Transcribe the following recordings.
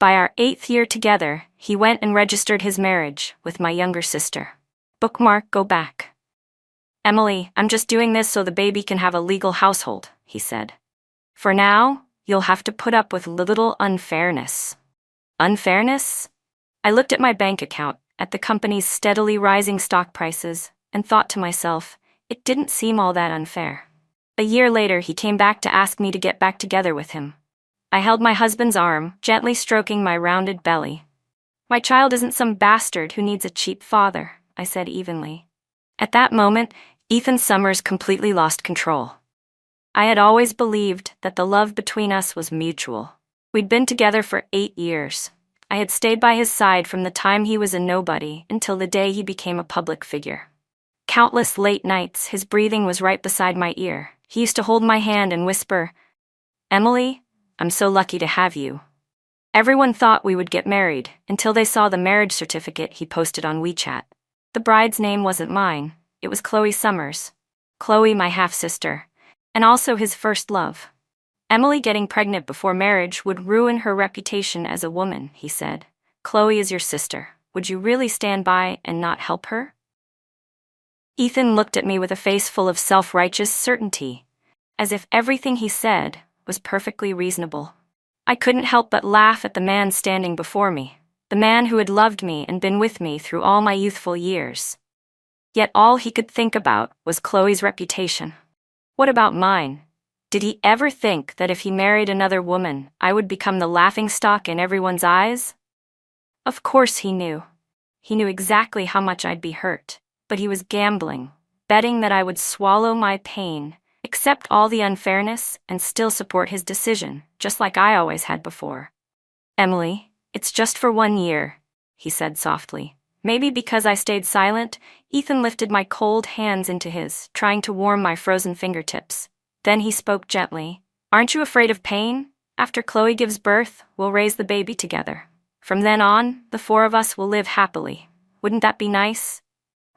By our 8th year together, he went and registered his marriage with my younger sister. Bookmark, go back. Emily, I'm just doing this so the baby can have a legal household, he said. For now, you'll have to put up with little unfairness. Unfairness? I looked at my bank account, at the company's steadily rising stock prices, and thought to myself, it didn't seem all that unfair. A year later, he came back to ask me to get back together with him. I held my husband's arm, gently stroking my rounded belly. My child isn't some bastard who needs a cheap father, I said evenly. At that moment, Ethan Summers completely lost control. I had always believed that the love between us was mutual. We'd been together for 8 years. I had stayed by his side from the time he was a nobody until the day he became a public figure. Countless late nights, his breathing was right beside my ear. He used to hold my hand and whisper, "Emily, I'm so lucky to have you." Everyone thought we would get married until they saw the marriage certificate he posted on WeChat. The bride's name wasn't mine, it was Chloe Summers. Chloe, my half-sister, and also his first love. Emily getting pregnant before marriage would ruin her reputation as a woman, he said. Chloe is your sister. Would you really stand by and not help her? Ethan looked at me with a face full of self-righteous certainty, as if everything he said was perfectly reasonable. I couldn't help but laugh at the man standing before me, the man who had loved me and been with me through all my youthful years. Yet all he could think about was Chloe's reputation. What about mine? Did he ever think that if he married another woman, I would become the laughingstock in everyone's eyes? Of course he knew. He knew exactly how much I'd be hurt, but he was gambling, betting that I would swallow my pain, accept all the unfairness, and still support his decision, just like I always had before. Emily, it's just for 1 year, he said softly. Maybe because I stayed silent, Ethan lifted my cold hands into his, trying to warm my frozen fingertips. Then he spoke gently. Aren't you afraid of pain? After Chloe gives birth, we'll raise the baby together. From then on, the 4 of us will live happily. Wouldn't that be nice?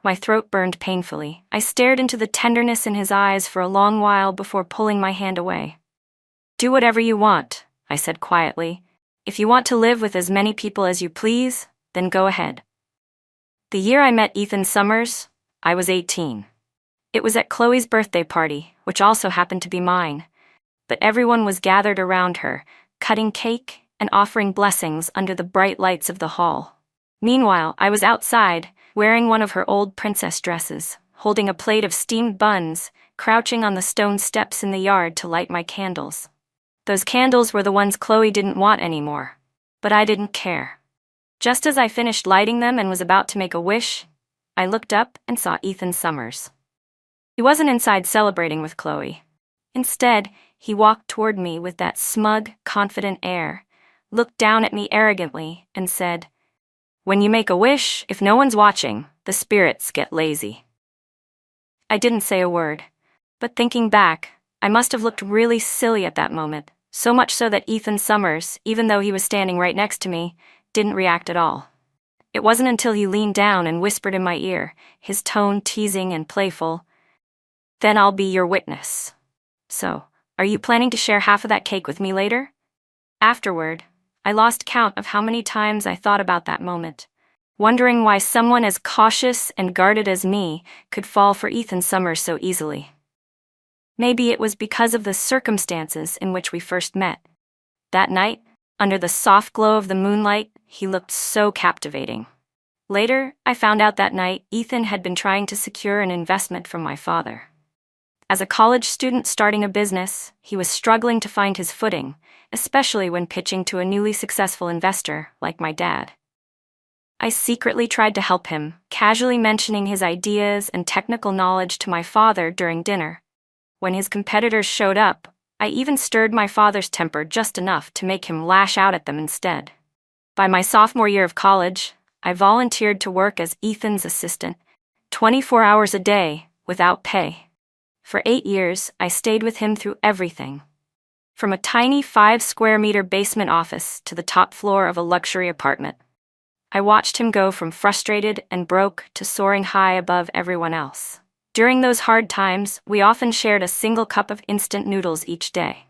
My throat burned painfully. I stared into the tenderness in his eyes for a long while before pulling my hand away. Do whatever you want, I said quietly. If you want to live with as many people as you please, then go ahead. The year I met Ethan Summers, I was 18. It was at Chloe's birthday party, which also happened to be mine. But everyone was gathered around her, cutting cake and offering blessings under the bright lights of the hall. Meanwhile, I was outside, wearing one of her old princess dresses, holding a plate of steamed buns, crouching on the stone steps in the yard to light my candles. Those candles were the ones Chloe didn't want anymore, but I didn't care. Just as I finished lighting them and was about to make a wish, I looked up and saw Ethan Summers. He wasn't inside celebrating with Chloe. Instead, he walked toward me with that smug, confident air, looked down at me arrogantly, and said, "When you make a wish, if no one's watching, the spirits get lazy." I didn't say a word, but thinking back, I must have looked really silly at that moment, so much so that Ethan Summers, even though he was standing right next to me, didn't react at all. It wasn't until he leaned down and whispered in my ear, his tone teasing and playful, "Then I'll be your witness. So, are you planning to share half of that cake with me later?" Afterward, I lost count of how many times I thought about that moment, wondering why someone as cautious and guarded as me could fall for Ethan Summers so easily. Maybe it was because of the circumstances in which we first met. That night, under the soft glow of the moonlight, he looked so captivating. Later, I found out that night Ethan had been trying to secure an investment from my father. As a college student starting a business, he was struggling to find his footing, especially when pitching to a newly successful investor like my dad. I secretly tried to help him, casually mentioning his ideas and technical knowledge to my father during dinner. When his competitors showed up, I even stirred my father's temper just enough to make him lash out at them instead. By my sophomore year of college, I volunteered to work as Ethan's assistant, 24 hours a day, without pay. For 8 years, I stayed with him through everything. From a tiny 5-square-meter basement office to the top floor of a luxury apartment. I watched him go from frustrated and broke to soaring high above everyone else. During those hard times, we often shared a single cup of instant noodles each day.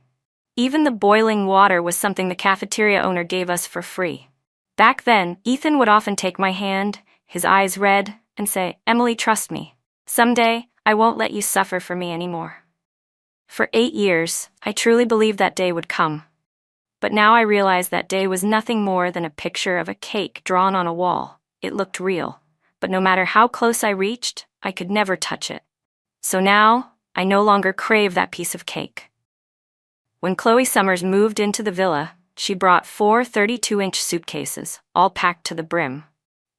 Even the boiling water was something the cafeteria owner gave us for free. Back then, Ethan would often take my hand, his eyes red, and say, "Emily, trust me. Someday, I won't let you suffer for me anymore." For 8 years, I truly believed that day would come. But now I realize that day was nothing more than a picture of a cake drawn on a wall. It looked real, but no matter how close I reached, I could never touch it. So now, I no longer crave that piece of cake. When Chloe Summers moved into the villa, she brought 4 32-inch suitcases, all packed to the brim.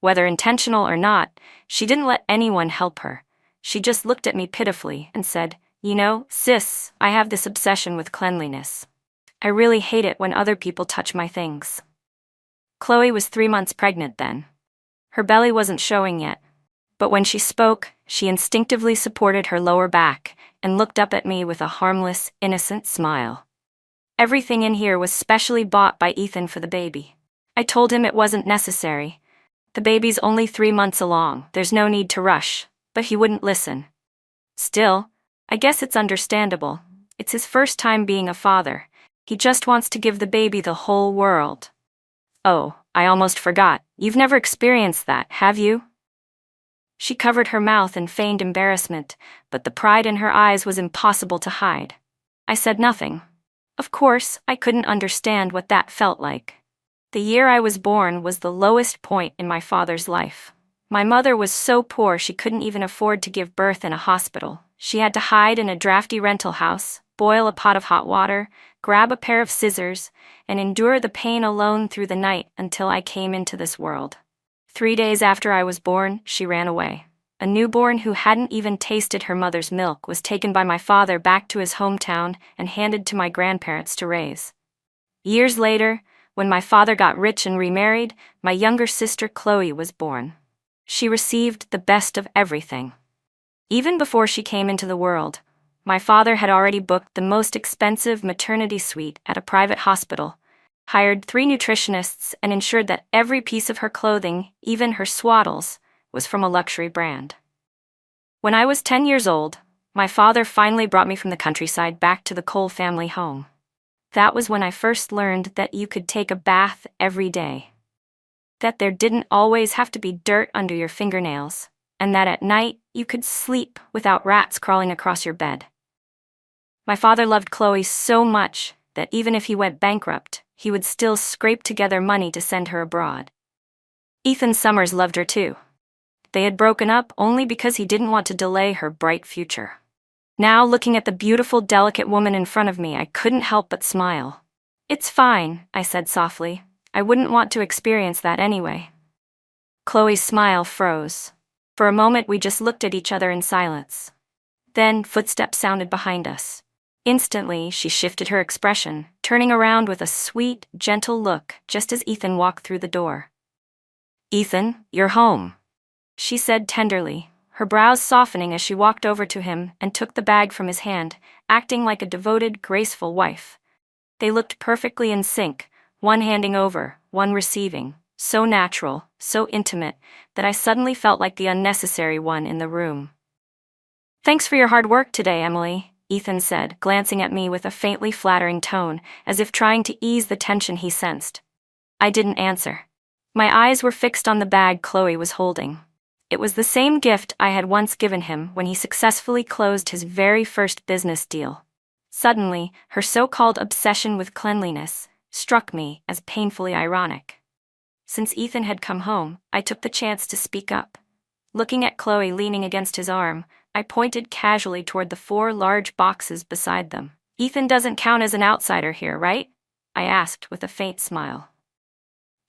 Whether intentional or not, she didn't let anyone help her. She just looked at me pitifully and said, "You know, sis, I have this obsession with cleanliness. I really hate it when other people touch my things." Chloe was 3 months pregnant then. Her belly wasn't showing yet, but when she spoke, she instinctively supported her lower back and looked up at me with a harmless, innocent smile. Everything in here was specially bought by Ethan for the baby. I told him it wasn't necessary. The baby's only 3 months along, there's no need to rush, but he wouldn't listen. Still, I guess it's understandable. It's his first time being a father. He just wants to give the baby the whole world. "Oh, I almost forgot. You've never experienced that, have you?" She covered her mouth and feigned embarrassment, but the pride in her eyes was impossible to hide. I said nothing. Of course, I couldn't understand what that felt like. The year I was born was the lowest point in my father's life. My mother was so poor she couldn't even afford to give birth in a hospital. She had to hide in a drafty rental house, boil a pot of hot water, grab a pair of scissors, and endure the pain alone through the night until I came into this world. 3 days after I was born, she ran away. A newborn who hadn't even tasted her mother's milk was taken by my father back to his hometown and handed to my grandparents to raise. Years later, when my father got rich and remarried, my younger sister Chloe was born. She received the best of everything. Even before she came into the world, my father had already booked the most expensive maternity suite at a private hospital, hired 3 nutritionists, and ensured that every piece of her clothing, even her swaddles, was from a luxury brand. When I was 10 years old, my father finally brought me from the countryside back to the Cole family home. That was when I first learned that you could take a bath every day. That there didn't always have to be dirt under your fingernails, and that at night you could sleep without rats crawling across your bed. My father loved Chloe so much that even if he went bankrupt, he would still scrape together money to send her abroad. Ethan Summers loved her too. They had broken up only because he didn't want to delay her bright future. Now, looking at the beautiful, delicate woman in front of me, I couldn't help but smile. "It's fine," I said softly. "I wouldn't want to experience that anyway." Chloe's smile froze. For a moment, we just looked at each other in silence. Then, footsteps sounded behind us. Instantly, she shifted her expression, turning around with a sweet, gentle look just as Ethan walked through the door. "Ethan, you're home," she said tenderly, her brows softening as she walked over to him and took the bag from his hand, acting like a devoted, graceful wife. They looked perfectly in sync, one handing over, one receiving, so natural, so intimate, that I suddenly felt like the unnecessary one in the room. "Thanks for your hard work today, Emily," Ethan said, glancing at me with a faintly flattering tone, as if trying to ease the tension he sensed. I didn't answer. My eyes were fixed on the bag Chloe was holding. It was the same gift I had once given him when he successfully closed his very first business deal. Suddenly, her so-called obsession with cleanliness struck me as painfully ironic. Since Ethan had come home, I took the chance to speak up. Looking at Chloe leaning against his arm, I pointed casually toward the 4 large boxes beside them. "Ethan doesn't count as an outsider here, right?" I asked with a faint smile.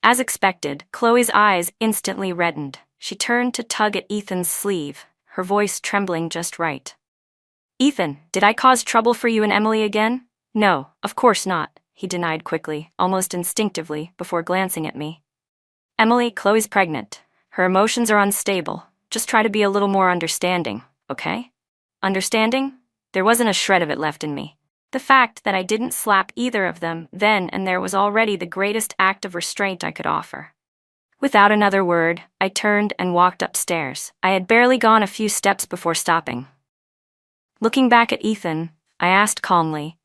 As expected, Chloe's eyes instantly reddened. She turned to tug at Ethan's sleeve, her voice trembling just right. "Ethan, did I cause trouble for you and Emily again?" "No, of course not," he denied quickly, almost instinctively, before glancing at me. "Emily, Chloe's pregnant. Her emotions are unstable. Just try to be a little more understanding, okay?" Understanding? There wasn't a shred of it left in me. The fact that I didn't slap either of them then and there was already the greatest act of restraint I could offer. Without another word, I turned and walked upstairs. I had barely gone a few steps before stopping. Looking back at Ethan, I asked calmly,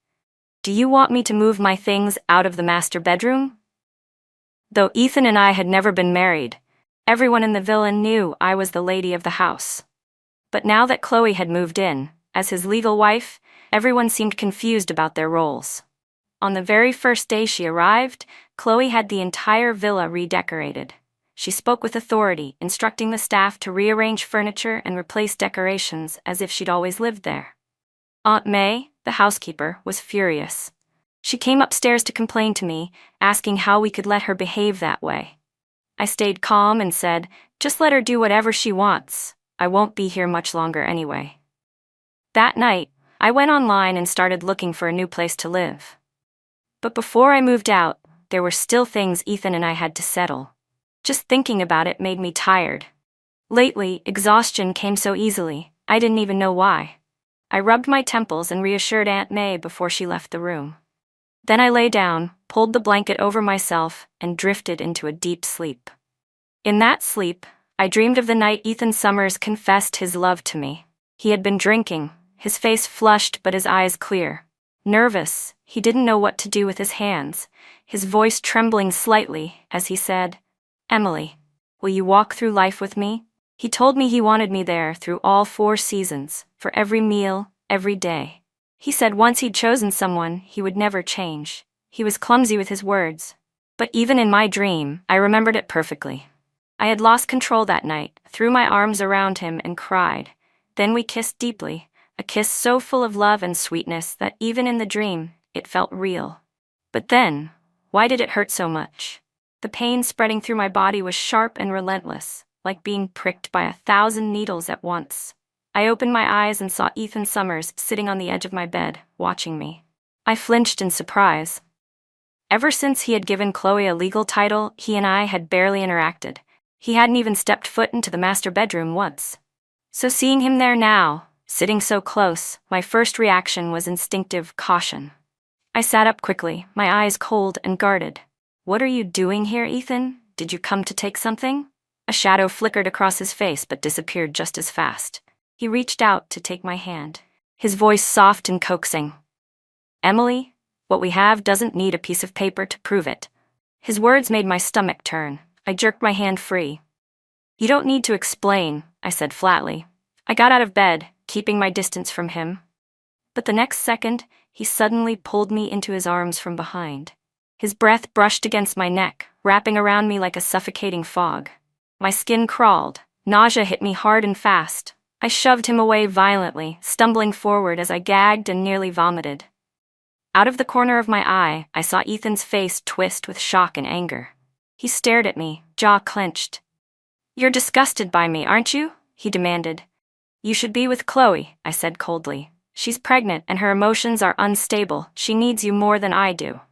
Do you want me to move my things out of the master bedroom? Though Ethan and I had never been married, everyone in the villa knew I was the lady of the house. But now that Chloe had moved in, as his legal wife, everyone seemed confused about their roles. On the very first day she arrived, Chloe had the entire villa redecorated. She spoke with authority, instructing the staff to rearrange furniture and replace decorations as if she'd always lived there. Aunt May, the housekeeper, was furious. She came upstairs to complain to me, asking how we could let her behave that way. I stayed calm and said, "Just let her do whatever she wants. I won't be here much longer anyway." That night, I went online and started looking for a new place to live. But before I moved out, there were still things Ethan and I had to settle. Just thinking about it made me tired. Lately, exhaustion came so easily, I didn't even know why. I rubbed my temples and reassured Aunt May before she left the room. Then I lay down, pulled the blanket over myself, and drifted into a deep sleep. In that sleep, I dreamed of the night Ethan Summers confessed his love to me. He had been drinking, his face flushed but his eyes clear. Nervous, he didn't know what to do with his hands, his voice trembling slightly as he said, "Emily, will you walk through life with me?" He told me he wanted me there through all 4 seasons, for every meal, every day. He said once he'd chosen someone, he would never change. He was clumsy with his words. But even in my dream, I remembered it perfectly. I had lost control that night, threw my arms around him and cried. Then we kissed deeply, a kiss so full of love and sweetness that even in the dream, it felt real. But then, why did it hurt so much? The pain spreading through my body was sharp and relentless, like being pricked by 1,000 needles at once. I opened my eyes and saw Ethan Summers sitting on the edge of my bed, watching me. I flinched in surprise. Ever since he had given Chloe a legal title, he and I had barely interacted. He hadn't even stepped foot into the master bedroom once. So seeing him there now, sitting so close, my first reaction was instinctive caution. I sat up quickly, my eyes cold and guarded. "What are you doing here, Ethan? Did you come to take something?" A shadow flickered across his face but disappeared just as fast. He reached out to take my hand, his voice soft and coaxing. "Emily, what we have doesn't need a piece of paper to prove it." His words made my stomach turn. I jerked my hand free. "You don't need to explain," I said flatly. I got out of bed, keeping my distance from him. But the next second, he suddenly pulled me into his arms from behind. His breath brushed against my neck, wrapping around me like a suffocating fog. My skin crawled. Nausea hit me hard and fast. I shoved him away violently, stumbling forward as I gagged and nearly vomited. Out of the corner of my eye, I saw Ethan's face twist with shock and anger. He stared at me, jaw clenched. "You're disgusted by me, aren't you?" he demanded. "You should be with Chloe," I said coldly. "She's pregnant and her emotions are unstable. She needs you more than I do."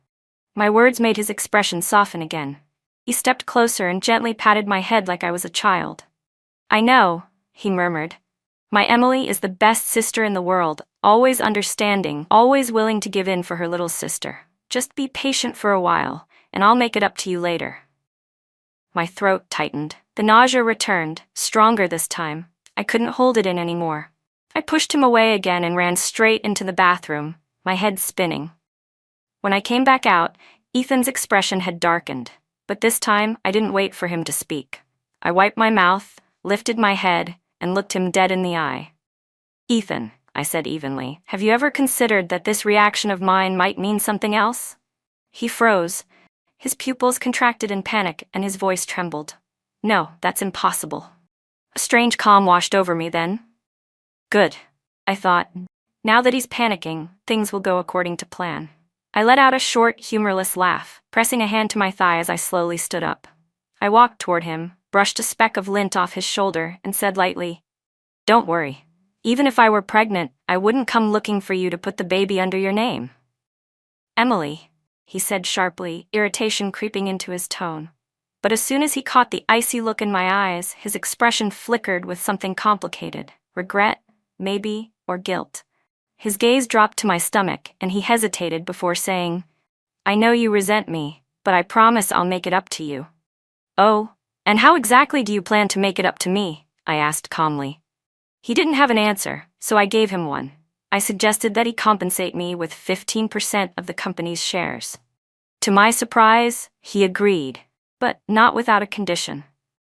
My words made his expression soften again. He stepped closer and gently patted my head like I was a child. "I know," he murmured. "My Emily is the best sister in the world, always understanding, always willing to give in for her little sister. Just be patient for a while, and I'll make it up to you later." My throat tightened. The nausea returned, stronger this time. I couldn't hold it in anymore. I pushed him away again and ran straight into the bathroom, my head spinning. When I came back out, Ethan's expression had darkened, but this time I didn't wait for him to speak. I wiped my mouth, lifted my head, and looked him dead in the eye. "Ethan," I said evenly, "have you ever considered that this reaction of mine might mean something else?" He froze. His pupils contracted in panic and his voice trembled. "No, that's impossible." A strange calm washed over me then. Good, I thought. Now that he's panicking, things will go according to plan. I let out a short, humorless laugh, pressing a hand to my thigh as I slowly stood up. I walked toward him, brushed a speck of lint off his shoulder, and said lightly, "Don't worry. Even if I were pregnant, I wouldn't come looking for you to put the baby under your name." "Emily," he said sharply, irritation creeping into his tone. But as soon as he caught the icy look in my eyes, his expression flickered with something complicated. Regret, maybe, or guilt. His gaze dropped to my stomach, and he hesitated before saying, "I know you resent me, but I promise I'll make it up to you." "Oh, and how exactly do you plan to make it up to me?" I asked calmly. He didn't have an answer, so I gave him one. I suggested that he compensate me with 15% of the company's shares. To my surprise, he agreed, but not without a condition.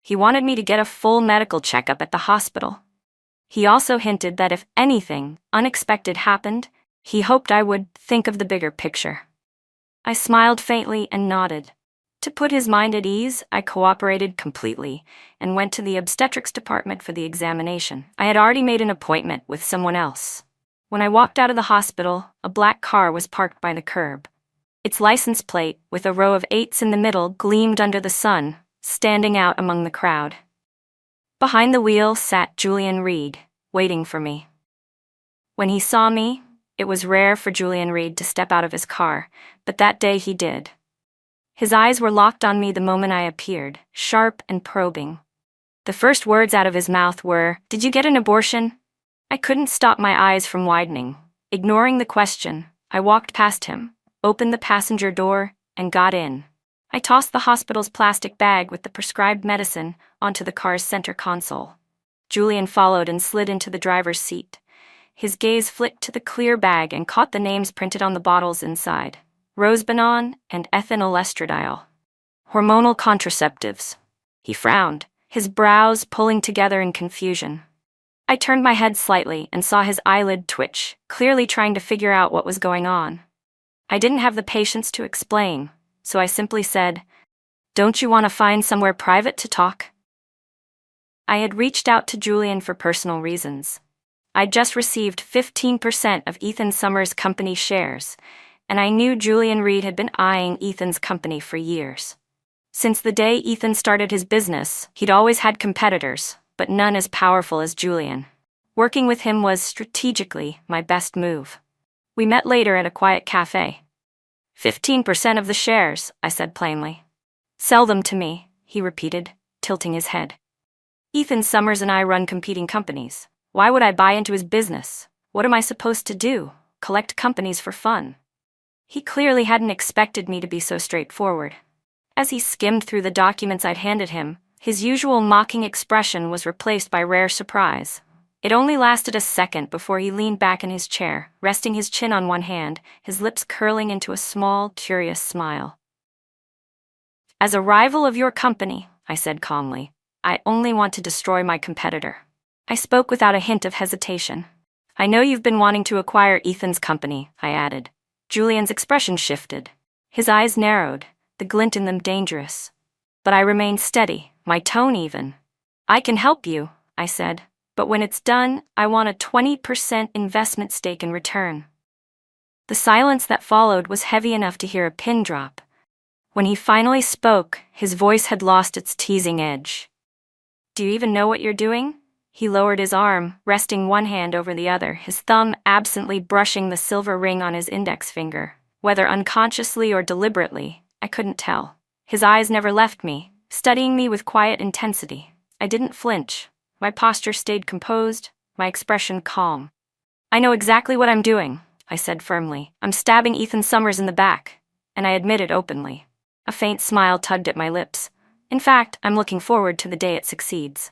He wanted me to get a full medical checkup at the hospital. He also hinted that if anything unexpected happened, he hoped I would think of the bigger picture. I smiled faintly and nodded. To put his mind at ease, I cooperated completely and went to the obstetrics department for the examination. I had already made an appointment with someone else. When I walked out of the hospital, a black car was parked by the curb. Its license plate, with a row of 8s in the middle, gleamed under the sun, standing out among the crowd. Behind the wheel sat Julian Reed, waiting for me. When he saw me, it was rare for Julian Reed to step out of his car, but that day he did. His eyes were locked on me the moment I appeared, sharp and probing. The first words out of his mouth were, "Did you get an abortion?" I couldn't stop my eyes from widening. Ignoring the question, I walked past him, opened the passenger door, and got in. I tossed the hospital's plastic bag with the prescribed medicine onto the car's center console. Julian followed and slid into the driver's seat. His gaze flicked to the clear bag and caught the names printed on the bottles inside: Rosebanon and ethinyl estradiol. Hormonal contraceptives. He frowned, his brows pulling together in confusion. I turned my head slightly and saw his eyelid twitch, clearly trying to figure out what was going on. I didn't have the patience to explain, so I simply said, "Don't you want to find somewhere private to talk?" I had reached out to Julian for personal reasons. I'd just received 15% of Ethan Summers' company shares, and I knew Julian Reed had been eyeing Ethan's company for years. Since the day Ethan started his business, he'd always had competitors, but none as powerful as Julian. Working with him was strategically my best move. We met later at a quiet cafe. 15% of the shares, I said plainly. Sell them to me, he repeated, tilting his head. Ethan Summers and I run competing companies. Why would I buy into his business? What am I supposed to do? Collect companies for fun? He clearly hadn't expected me to be so straightforward. As he skimmed through the documents I'd handed him, his usual mocking expression was replaced by rare surprise. It only lasted a second before he leaned back in his chair, resting his chin on one hand, his lips curling into a small, curious smile. "As a rival of your company," I said calmly, "I only want to destroy my competitor." I spoke without a hint of hesitation. "I know you've been wanting to acquire Ethan's company," I added. Julian's expression shifted. His eyes narrowed, the glint in them dangerous. But I remained steady, my tone even. "I can help you," I said, "but when it's done, I want a 20% investment stake in return." The silence that followed was heavy enough to hear a pin drop. When he finally spoke, his voice had lost its teasing edge. "Do you even know what you're doing?" He lowered his arm, resting one hand over the other, his thumb absently brushing the silver ring on his index finger. Whether unconsciously or deliberately, I couldn't tell. His eyes never left me, studying me with quiet intensity. I didn't flinch. My posture stayed composed, my expression calm. "I know exactly what I'm doing," I said firmly. "I'm stabbing Ethan Summers in the back," and I admitted openly. A faint smile tugged at my lips. "In fact, I'm looking forward to the day it succeeds."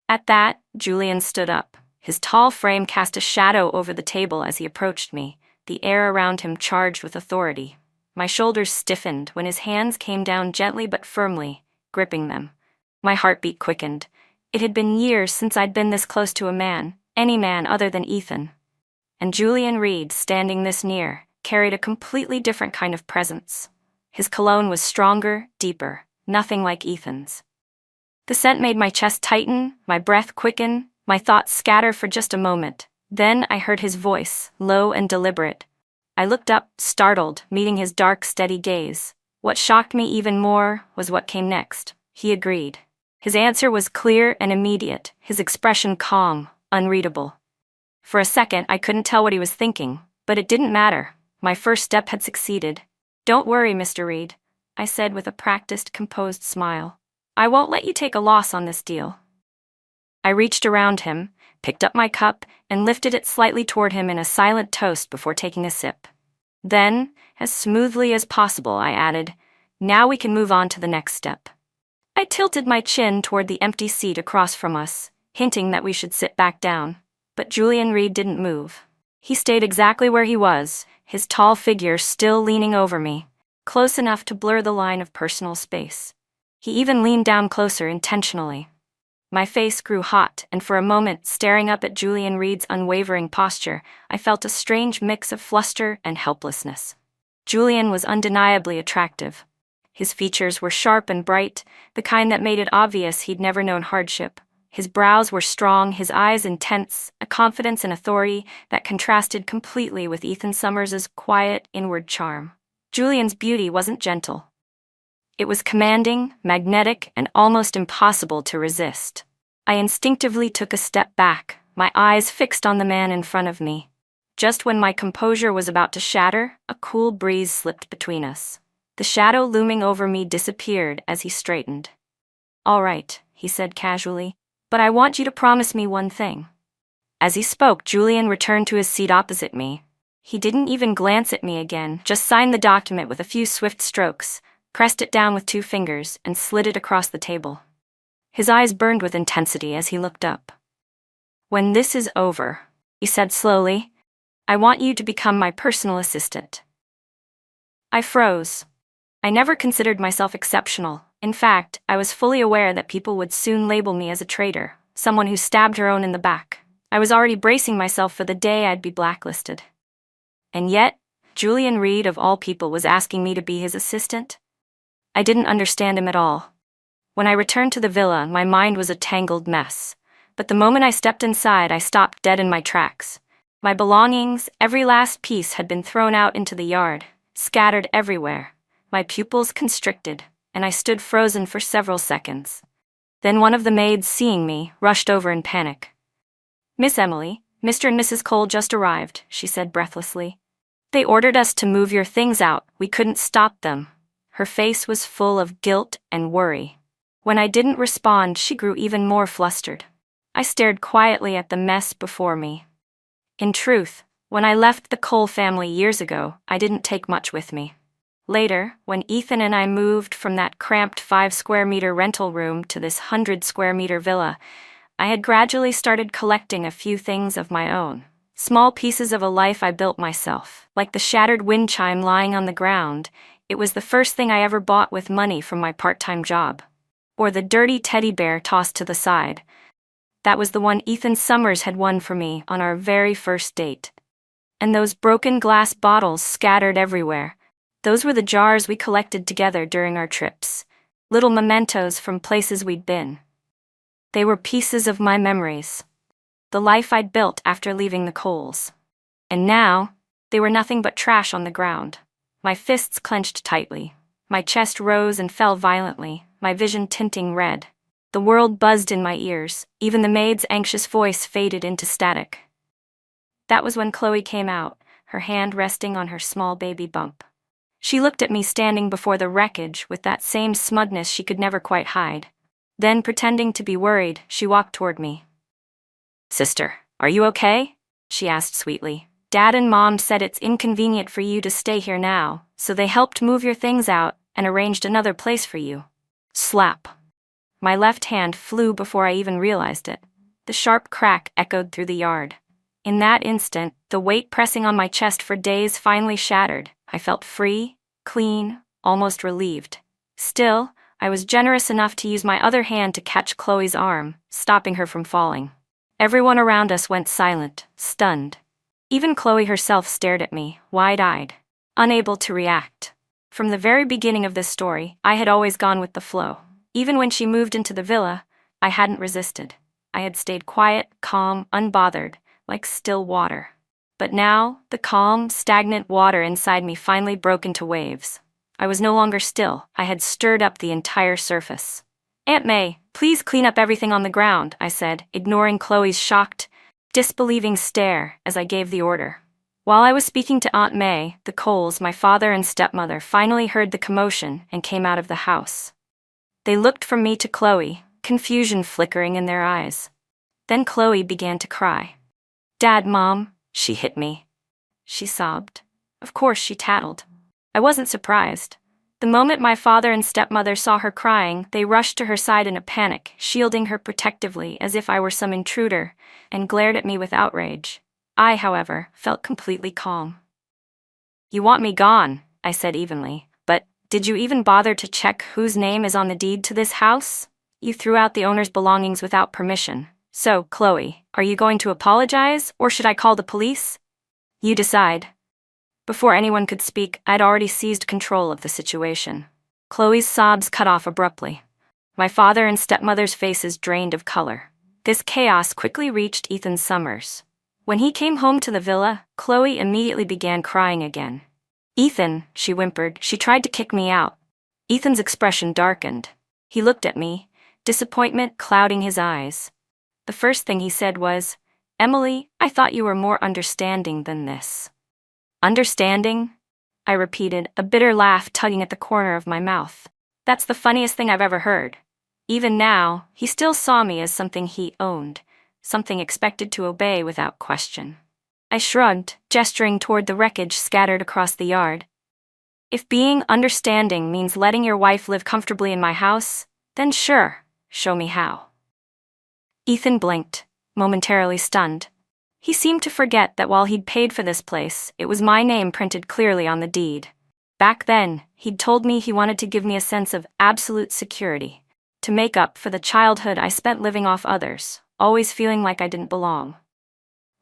At that, Julian stood up. His tall frame cast a shadow over the table as he approached me, the air around him charged with authority. My shoulders stiffened when his hands came down gently but firmly, gripping them. My heartbeat quickened. It had been years since I'd been this close to a man, any man other than Ethan. And Julian Reed, standing this near, carried a completely different kind of presence. His cologne was stronger, deeper, nothing like Ethan's. The scent made my chest tighten, my breath quicken, my thoughts scatter for just a moment. Then I heard his voice, low and deliberate. I looked up, startled, meeting his dark, steady gaze. What shocked me even more was what came next. He agreed. His answer was clear and immediate, his expression calm, unreadable. For a second, I couldn't tell what he was thinking, but it didn't matter. My first step had succeeded. "Don't worry, Mr. Reed," I said with a practiced, composed smile. "I won't let you take a loss on this deal." I reached around him, picked up my cup, and lifted it slightly toward him in a silent toast before taking a sip. Then, as smoothly as possible, I added, "Now we can move on to the next step." I tilted my chin toward the empty seat across from us, hinting that we should sit back down. But Julian Reed didn't move. He stayed exactly where he was, his tall figure still leaning over me, close enough to blur the line of personal space. He even leaned down closer intentionally. My face grew hot, and for a moment, staring up at Julian Reed's unwavering posture, I felt a strange mix of fluster and helplessness. Julian was undeniably attractive. His features were sharp and bright, the kind that made it obvious he'd never known hardship. His brows were strong, his eyes intense, a confidence and authority that contrasted completely with Ethan Summers' quiet, inward charm. Julian's beauty wasn't gentle. It was commanding, magnetic, and almost impossible to resist. I instinctively took a step back, my eyes fixed on the man in front of me. Just when my composure was about to shatter, a cool breeze slipped between us. The shadow looming over me disappeared as he straightened. "All right," he said casually, "but I want you to promise me one thing." As he spoke, Julian returned to his seat opposite me. He didn't even glance at me again, just signed the document with a few swift strokes, pressed it down with 2 fingers, and slid it across the table. His eyes burned with intensity as he looked up. "When this is over," he said slowly, "I want you to become my personal assistant." I froze. I never considered myself exceptional. In fact, I was fully aware that people would soon label me as a traitor, someone who stabbed her own in the back. I was already bracing myself for the day I'd be blacklisted. And yet, Julian Reed of all people was asking me to be his assistant? I didn't understand him at all. When I returned to the villa, my mind was a tangled mess. But the moment I stepped inside, I stopped dead in my tracks. My belongings, every last piece, had been thrown out into the yard, scattered everywhere. My pupils constricted, and I stood frozen for several seconds. Then one of the maids, seeing me, rushed over in panic. "Miss Emily, Mr. and Mrs. Cole just arrived," she said breathlessly. "They ordered us to move your things out. We couldn't stop them." Her face was full of guilt and worry. When I didn't respond, she grew even more flustered. I stared quietly at the mess before me. In truth, when I left the Cole family years ago, I didn't take much with me. Later, when Ethan and I moved from that cramped 5-square-meter rental room to this 100-square-meter villa, I had gradually started collecting a few things of my own. Small pieces of a life I built myself, like the shattered wind chime lying on the ground. It was the first thing I ever bought with money from my part-time job. Or the dirty teddy bear tossed to the side. That was the one Ethan Summers had won for me on our very first date. And those broken glass bottles scattered everywhere. Those were the jars we collected together during our trips. Little mementos from places we'd been. They were pieces of my memories. The life I'd built after leaving the Coles. And now, they were nothing but trash on the ground. My fists clenched tightly. My chest rose and fell violently, my vision tinting red. The world buzzed in my ears, even the maid's anxious voice faded into static. That was when Chloe came out, her hand resting on her small baby bump. She looked at me standing before the wreckage with that same smugness she could never quite hide. Then, pretending to be worried, she walked toward me. "Sister, are you okay?" she asked sweetly. "Dad and Mom said it's inconvenient for you to stay here now, so they helped move your things out and arranged another place for you." Slap. My left hand flew before I even realized it. The sharp crack echoed through the yard. In that instant, the weight pressing on my chest for days finally shattered. I felt free, clean, almost relieved. Still, I was generous enough to use my other hand to catch Chloe's arm, stopping her from falling. Everyone around us went silent, stunned. Even Chloe herself stared at me, wide-eyed, unable to react. From the very beginning of this story, I had always gone with the flow. Even when she moved into the villa, I hadn't resisted. I had stayed quiet, calm, unbothered, like still water. But now, the calm, stagnant water inside me finally broke into waves. I was no longer still. I had stirred up the entire surface. "Aunt May, please clean up everything on the ground," I said, ignoring Chloe's shocked, disbelieving stare as I gave the order. While I was speaking to Aunt May, the Coles, my father and stepmother, finally heard the commotion and came out of the house. They looked from me to Chloe, confusion flickering in their eyes. Then Chloe began to cry. "Dad, Mom," she hit me. She sobbed. Of course she tattled. I wasn't surprised. The moment my father and stepmother saw her crying, they rushed to her side in a panic, shielding her protectively as if I were some intruder, and glared at me with outrage. I, however, felt completely calm. You want me gone, I said evenly, but did you even bother to check whose name is on the deed to this house? You threw out the owner's belongings without permission. So, Chloe, are you going to apologize, or should I call the police? You decide. Before anyone could speak, I'd already seized control of the situation. Chloe's sobs cut off abruptly. My father and stepmother's faces drained of color. This chaos quickly reached Ethan Summers. When he came home to the villa, Chloe immediately began crying again. Ethan, she whimpered, she tried to kick me out. Ethan's expression darkened. He looked at me, disappointment clouding his eyes. The first thing he said was, Emily, I thought you were more understanding than this. Understanding? I repeated, a bitter laugh tugging at the corner of my mouth. That's the funniest thing I've ever heard. Even now, he still saw me as something he owned, something expected to obey without question. I shrugged, gesturing toward the wreckage scattered across the yard. If being understanding means letting your wife live comfortably in my house, then sure, show me how. Ethan blinked, momentarily stunned. He seemed to forget that while he'd paid for this place, it was my name printed clearly on the deed. Back then, he'd told me he wanted to give me a sense of absolute security, to make up for the childhood I spent living off others, always feeling like I didn't belong.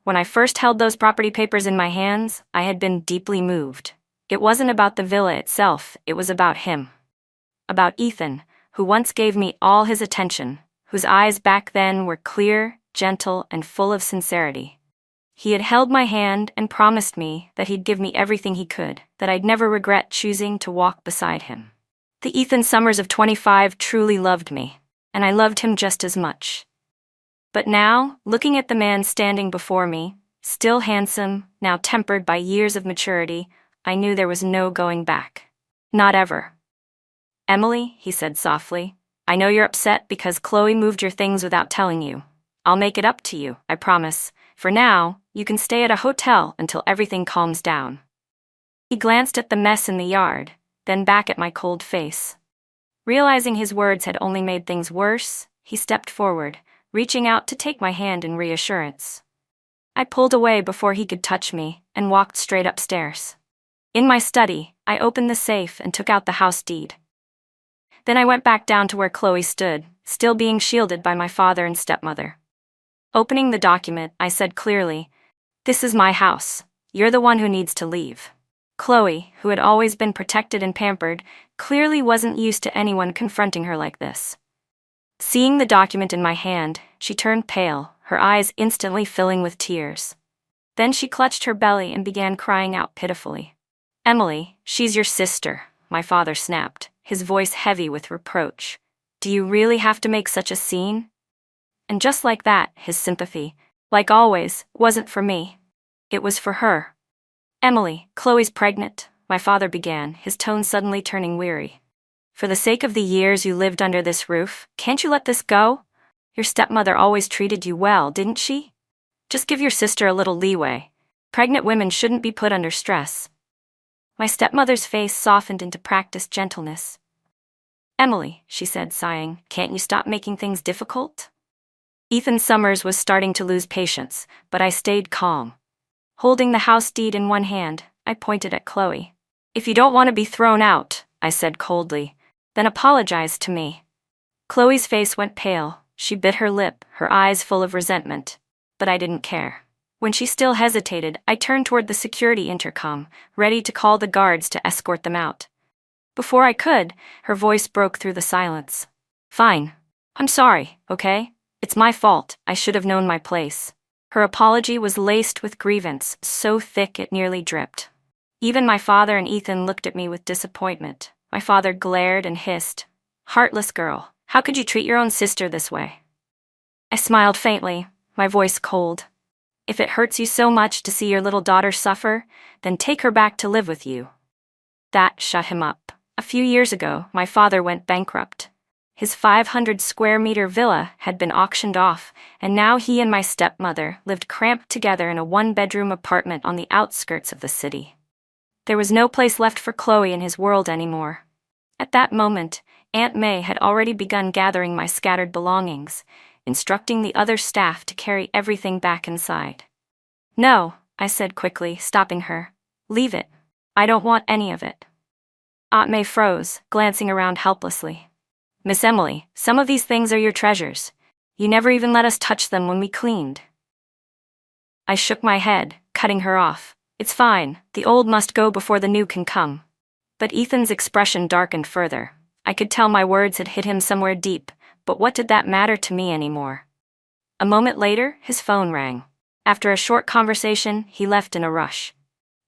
When I first held those property papers in my hands, I had been deeply moved. It wasn't about the villa itself, it was about him. About Ethan, who once gave me all his attention, whose eyes back then were clear, gentle, and full of sincerity. He had held my hand and promised me that he'd give me everything he could, that I'd never regret choosing to walk beside him. The Ethan Summers of 25 truly loved me, and I loved him just as much. But now, looking at the man standing before me, still handsome, now tempered by years of maturity, I knew there was no going back. Not ever. Emily, he said softly, I know you're upset because Chloe moved your things without telling you. I'll make it up to you, I promise. For now, you can stay at a hotel until everything calms down. He glanced at the mess in the yard, then back at my cold face. Realizing his words had only made things worse, he stepped forward, reaching out to take my hand in reassurance. I pulled away before he could touch me and walked straight upstairs. In my study, I opened the safe and took out the house deed. Then I went back down to where Chloe stood, still being shielded by my father and stepmother. Opening the document, I said clearly, This is my house. You're the one who needs to leave. Chloe, who had always been protected and pampered, clearly wasn't used to anyone confronting her like this. Seeing the document in my hand, she turned pale, her eyes instantly filling with tears. Then she clutched her belly and began crying out pitifully. Emily, she's your sister, my father snapped, his voice heavy with reproach. Do you really have to make such a scene? And just like that, his sympathy, like always, wasn't for me. It was for her. Emily, Chloe's pregnant, my father began, his tone suddenly turning weary. For the sake of the years you lived under this roof, can't you let this go? Your stepmother always treated you well, didn't she? Just give your sister a little leeway. Pregnant women shouldn't be put under stress. My stepmother's face softened into practiced gentleness. Emily, she said, sighing, can't you stop making things difficult? Ethan Summers was starting to lose patience, but I stayed calm. Holding the house deed in one hand, I pointed at Chloe. If you don't want to be thrown out, I said coldly, then apologize to me. Chloe's face went pale, she bit her lip, her eyes full of resentment. But I didn't care. When she still hesitated, I turned toward the security intercom, ready to call the guards to escort them out. Before I could, her voice broke through the silence. Fine. I'm sorry, okay? It's my fault, I should have known my place. Her apology was laced with grievance, so thick it nearly dripped. Even my father and Ethan looked at me with disappointment. My father glared and hissed, Heartless girl, how could you treat your own sister this way? I smiled faintly, my voice cold. If it hurts you so much to see your little daughter suffer, then take her back to live with you. That shut him up. A few years ago, my father went bankrupt. His 500-square-meter villa had been auctioned off, and now he and my stepmother lived cramped together in a one-bedroom apartment on the outskirts of the city. There was no place left for Chloe in his world anymore. At that moment, Aunt May had already begun gathering my scattered belongings, instructing the other staff to carry everything back inside. No, I said quickly, stopping her. Leave it. I don't want any of it. Aunt May froze, glancing around helplessly. Miss Emily, some of these things are your treasures. You never even let us touch them when we cleaned. I shook my head, cutting her off. It's fine, the old must go before the new can come. But Ethan's expression darkened further. I could tell my words had hit him somewhere deep, but what did that matter to me anymore? A moment later, his phone rang. After a short conversation, he left in a rush.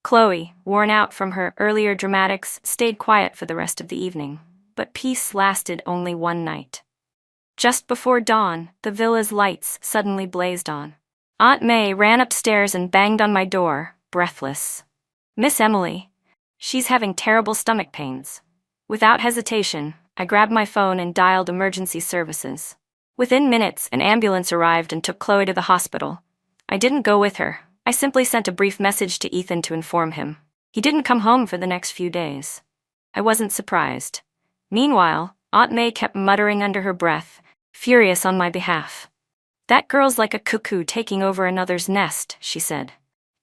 Chloe, worn out from her earlier dramatics, stayed quiet for the rest of the evening, but peace lasted only one night. Just before dawn, the villa's lights suddenly blazed on. Aunt May ran upstairs and banged on my door, breathless. Miss Emily. She's having terrible stomach pains. Without hesitation, I grabbed my phone and dialed emergency services. Within minutes, an ambulance arrived and took Chloe to the hospital. I didn't go with her. I simply sent a brief message to Ethan to inform him. He didn't come home for the next few days. I wasn't surprised. Meanwhile, Aunt May kept muttering under her breath, furious on my behalf. That girl's like a cuckoo taking over another's nest, she said.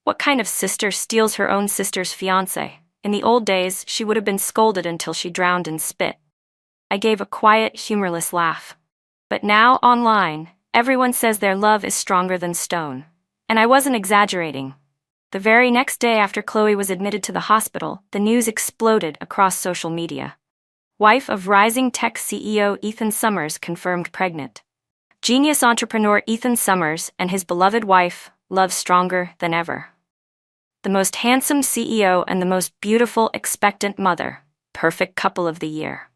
What kind of sister steals her own sister's fiancé? In the old days, she would have been scolded until she drowned in spit. I gave a quiet, humorless laugh. But now, online, everyone says their love is stronger than stone. And I wasn't exaggerating. The very next day after Chloe was admitted to the hospital, the news exploded across social media. Wife of rising tech CEO Ethan Summers confirmed pregnant. Genius entrepreneur Ethan Summers and his beloved wife love stronger than ever. The most handsome CEO and the most beautiful expectant mother, perfect couple of the year.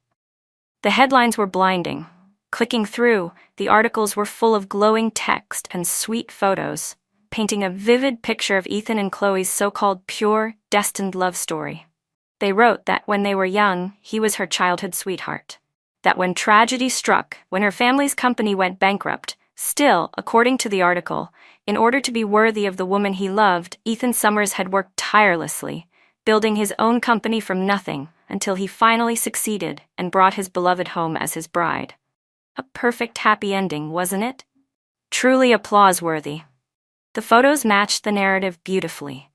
The headlines were blinding. Clicking through, the articles were full of glowing text and sweet photos, painting a vivid picture of Ethan and Chloe's so-called pure, destined love story. They wrote that when they were young, he was her childhood sweetheart. That when tragedy struck, when her family's company went bankrupt, still, according to the article, in order to be worthy of the woman he loved, Ethan Summers had worked tirelessly, building his own company from nothing, until he finally succeeded and brought his beloved home as his bride. A perfect happy ending, wasn't it? Truly applause-worthy. The photos matched the narrative beautifully.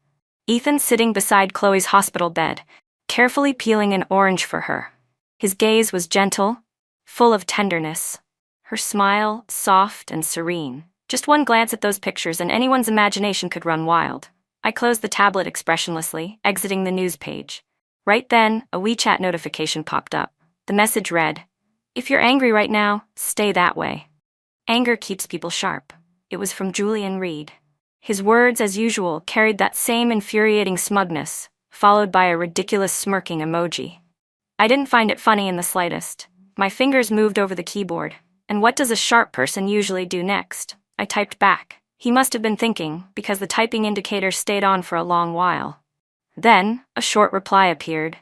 Ethan sitting beside Chloe's hospital bed, carefully peeling an orange for her. His gaze was gentle, full of tenderness. Her smile, soft and serene. Just one glance at those pictures and anyone's imagination could run wild. I closed the tablet expressionlessly, exiting the news page. Right then, a WeChat notification popped up. The message read, "If you're angry right now, stay that way. Anger keeps people sharp." It was from Julian Reed. His words, as usual, carried that same infuriating smugness, followed by a ridiculous smirking emoji. I didn't find it funny in the slightest. My fingers moved over the keyboard. And what does a sharp person usually do next? I typed back. He must have been thinking, because the typing indicator stayed on for a long while. Then, a short reply appeared.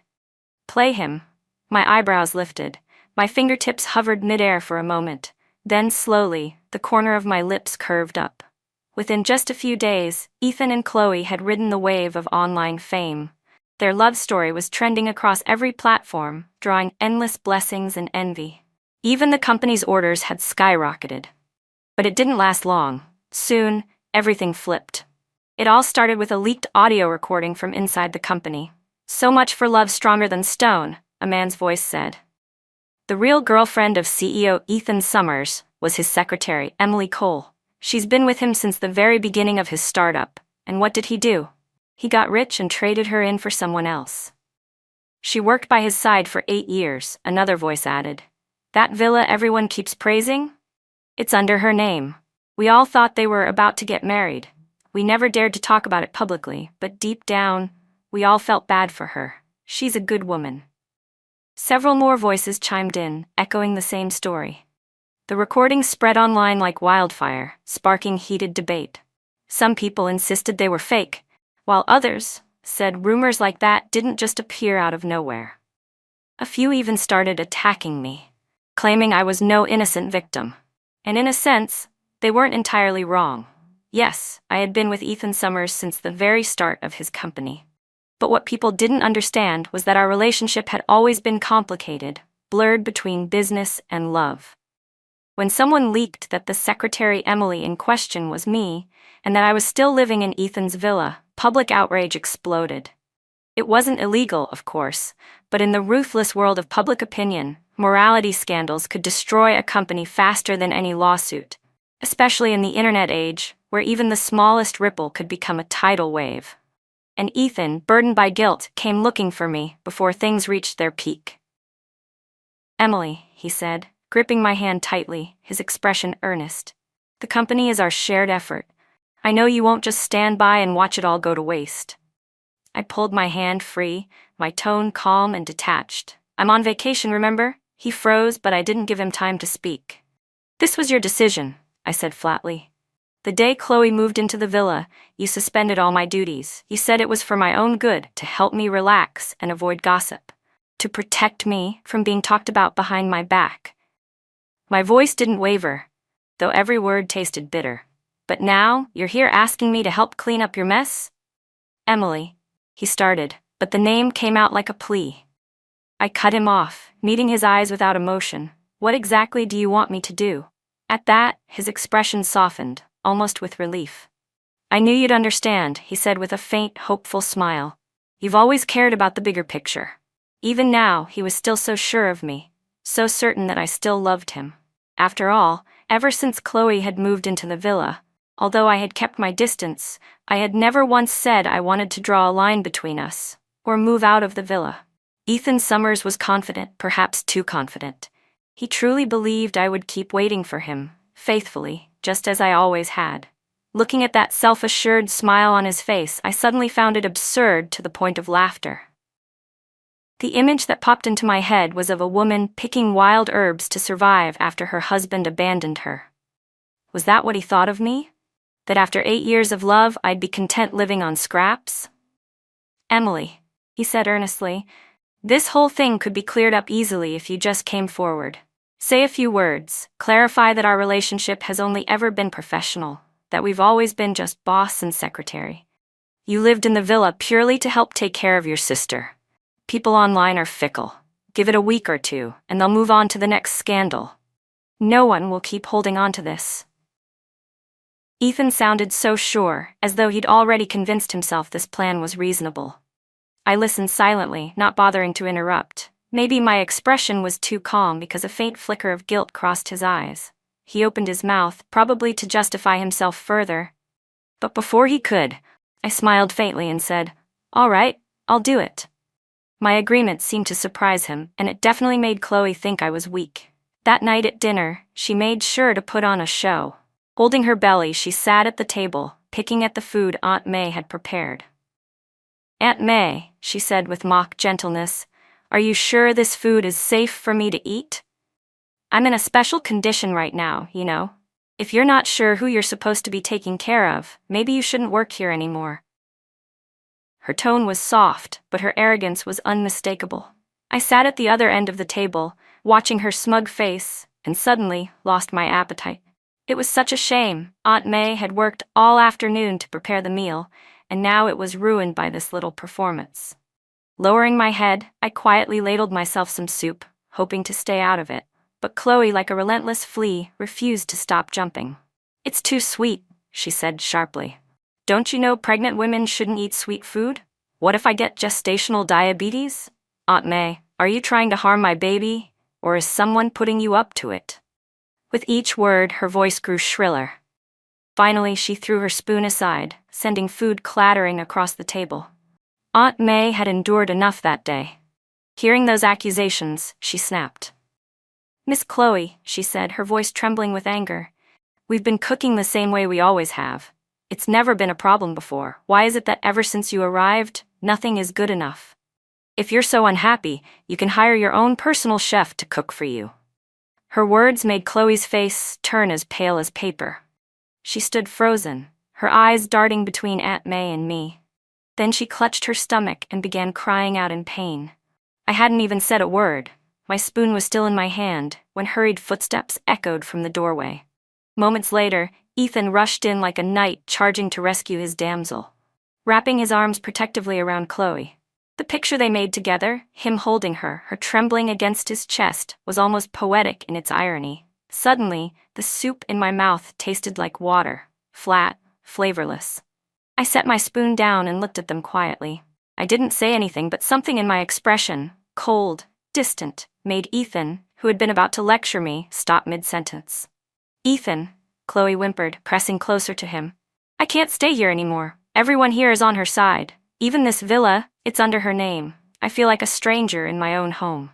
"Play him." My eyebrows lifted. My fingertips hovered midair for a moment. Then slowly, the corner of my lips curved up. Within just a few days, Ethan and Chloe had ridden the wave of online fame. Their love story was trending across every platform, drawing endless blessings and envy. Even the company's orders had skyrocketed. But it didn't last long. Soon, everything flipped. It all started with a leaked audio recording from inside the company. "So much for love stronger than stone," a man's voice said. The real girlfriend of CEO Ethan Summers was his secretary, Emily Cole. She's been with him since the very beginning of his startup. And what did he do? He got rich and traded her in for someone else. "She worked by his side for 8 years, another voice added. "That villa everyone keeps praising? It's under her name. We all thought they were about to get married. We never dared to talk about it publicly, but deep down, we all felt bad for her. She's a good woman." Several more voices chimed in, echoing the same story. The recording spread online like wildfire, sparking heated debate. Some people insisted they were fake, while others said rumors like that didn't just appear out of nowhere. A few even started attacking me, claiming I was no innocent victim. And in a sense, they weren't entirely wrong. Yes, I had been with Ethan Summers since the very start of his company. But what people didn't understand was that our relationship had always been complicated, blurred between business and love. When someone leaked that the secretary Emily in question was me, and that I was still living in Ethan's villa, public outrage exploded. It wasn't illegal, of course, but in the ruthless world of public opinion, morality scandals could destroy a company faster than any lawsuit, especially in the internet age, where even the smallest ripple could become a tidal wave. And Ethan, burdened by guilt, came looking for me before things reached their peak. "Emily," he said, gripping my hand tightly, his expression earnest. "The company is our shared effort. I know you won't just stand by and watch it all go to waste." I pulled my hand free, my tone calm and detached. "I'm on vacation, remember?" He froze, but I didn't give him time to speak. "This was your decision," I said flatly. "The day Chloe moved into the villa, you suspended all my duties. You said it was for my own good, to help me relax and avoid gossip, to protect me from being talked about behind my back." My voice didn't waver, though every word tasted bitter. "But now, you're here asking me to help clean up your mess?" "Emily," he started, but the name came out like a plea. I cut him off, meeting his eyes without emotion. "What exactly do you want me to do?" At that, his expression softened, almost with relief. "I knew you'd understand," he said with a faint, hopeful smile. "You've always cared about the bigger picture." Even now, he was still so sure of me, so certain that I still loved him. After all, ever since Chloe had moved into the villa, although I had kept my distance, I had never once said I wanted to draw a line between us, or move out of the villa. Ethan Summers was confident, perhaps too confident. He truly believed I would keep waiting for him, faithfully, just as I always had. Looking at that self-assured smile on his face, I suddenly found it absurd to the point of laughter. The image that popped into my head was of a woman picking wild herbs to survive after her husband abandoned her. Was that what he thought of me? That after 8 years of love, I'd be content living on scraps? "Emily," he said earnestly, "this whole thing could be cleared up easily if you just came forward. Say a few words, clarify that our relationship has only ever been professional, that we've always been just boss and secretary. You lived in the villa purely to help take care of your sister. People online are fickle. Give it a week or two, and they'll move on to the next scandal. No one will keep holding on to this." Ethan sounded so sure, as though he'd already convinced himself this plan was reasonable. I listened silently, not bothering to interrupt. Maybe my expression was too calm because a faint flicker of guilt crossed his eyes. He opened his mouth, probably to justify himself further. But before he could, I smiled faintly and said, "All right, I'll do it." My agreement seemed to surprise him, and it definitely made Chloe think I was weak. That night at dinner, she made sure to put on a show. Holding her belly, she sat at the table, picking at the food Aunt May had prepared. "Aunt May," she said with mock gentleness, "are you sure this food is safe for me to eat? I'm in a special condition right now, you know. If you're not sure who you're supposed to be taking care of, maybe you shouldn't work here anymore." Her tone was soft, but her arrogance was unmistakable. I sat at the other end of the table, watching her smug face, and suddenly lost my appetite. It was such a shame. Aunt May had worked all afternoon to prepare the meal, and now it was ruined by this little performance. Lowering my head, I quietly ladled myself some soup, hoping to stay out of it. But Chloe, like a relentless flea, refused to stop jumping. "It's too sweet," she said sharply. "Don't you know pregnant women shouldn't eat sweet food? What if I get gestational diabetes? Aunt May, are you trying to harm my baby, or is someone putting you up to it?" With each word, her voice grew shriller. Finally, she threw her spoon aside, sending food clattering across the table. Aunt May had endured enough that day. Hearing those accusations, she snapped. "Miss Chloe," she said, her voice trembling with anger, "we've been cooking the same way we always have. It's never been a problem before. Why is it that ever since you arrived, nothing is good enough? If you're so unhappy, you can hire your own personal chef to cook for you." Her words made Chloe's face turn as pale as paper. She stood frozen, her eyes darting between Aunt May and me. Then she clutched her stomach and began crying out in pain. I hadn't even said a word. My spoon was still in my hand when hurried footsteps echoed from the doorway. Moments later, Ethan rushed in like a knight charging to rescue his damsel, wrapping his arms protectively around Chloe. The picture they made together, him holding her, her trembling against his chest, was almost poetic in its irony. Suddenly, the soup in my mouth tasted like water, flat, flavorless. I set my spoon down and looked at them quietly. I didn't say anything, but something in my expression, cold, distant, made Ethan, who had been about to lecture me, stop mid-sentence. "Ethan," Chloe whimpered, pressing closer to him. "I can't stay here anymore. Everyone here is on her side. Even this villa, it's under her name. I feel like a stranger in my own home."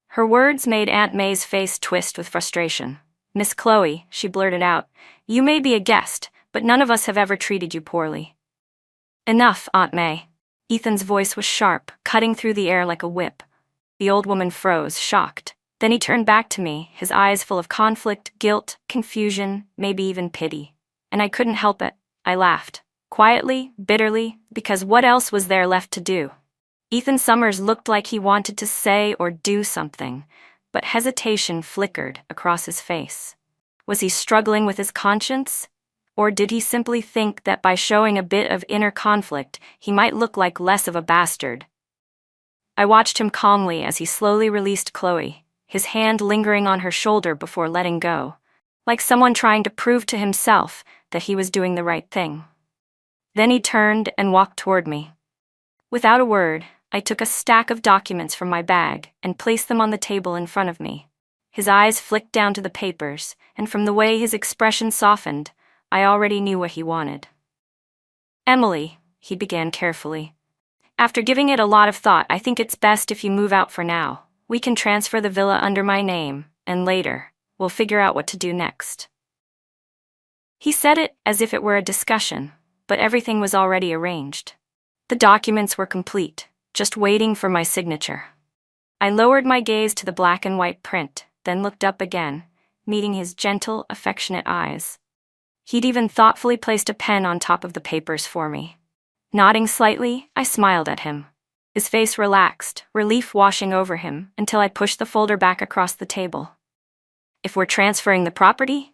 Her words made Aunt May's face twist with frustration. "Miss Chloe," she blurted out, "you may be a guest, but none of us have ever treated you poorly." "Enough, Aunt May." Ethan's voice was sharp, cutting through the air like a whip. The old woman froze, shocked. Then he turned back to me, his eyes full of conflict, guilt, confusion, maybe even pity. And I couldn't help it. I laughed. Quietly, bitterly, because what else was there left to do? Ethan Summers looked like he wanted to say or do something, but hesitation flickered across his face. Was he struggling with his conscience? Or did he simply think that by showing a bit of inner conflict, he might look like less of a bastard? I watched him calmly as he slowly released Chloe, his hand lingering on her shoulder before letting go, like someone trying to prove to himself that he was doing the right thing. Then he turned and walked toward me. Without a word, I took a stack of documents from my bag and placed them on the table in front of me. His eyes flicked down to the papers, and from the way his expression softened, I already knew what he wanted. "Emily," he began carefully. "After giving it a lot of thought, I think it's best if you move out for now. We can transfer the villa under my name, and later, we'll figure out what to do next." He said it as if it were a discussion, but everything was already arranged. The documents were complete, just waiting for my signature. I lowered my gaze to the black and white print, then looked up again, meeting his gentle, affectionate eyes. He'd even thoughtfully placed a pen on top of the papers for me. Nodding slightly, I smiled at him. His face relaxed, relief washing over him, until I pushed the folder back across the table. "If we're transferring the property?"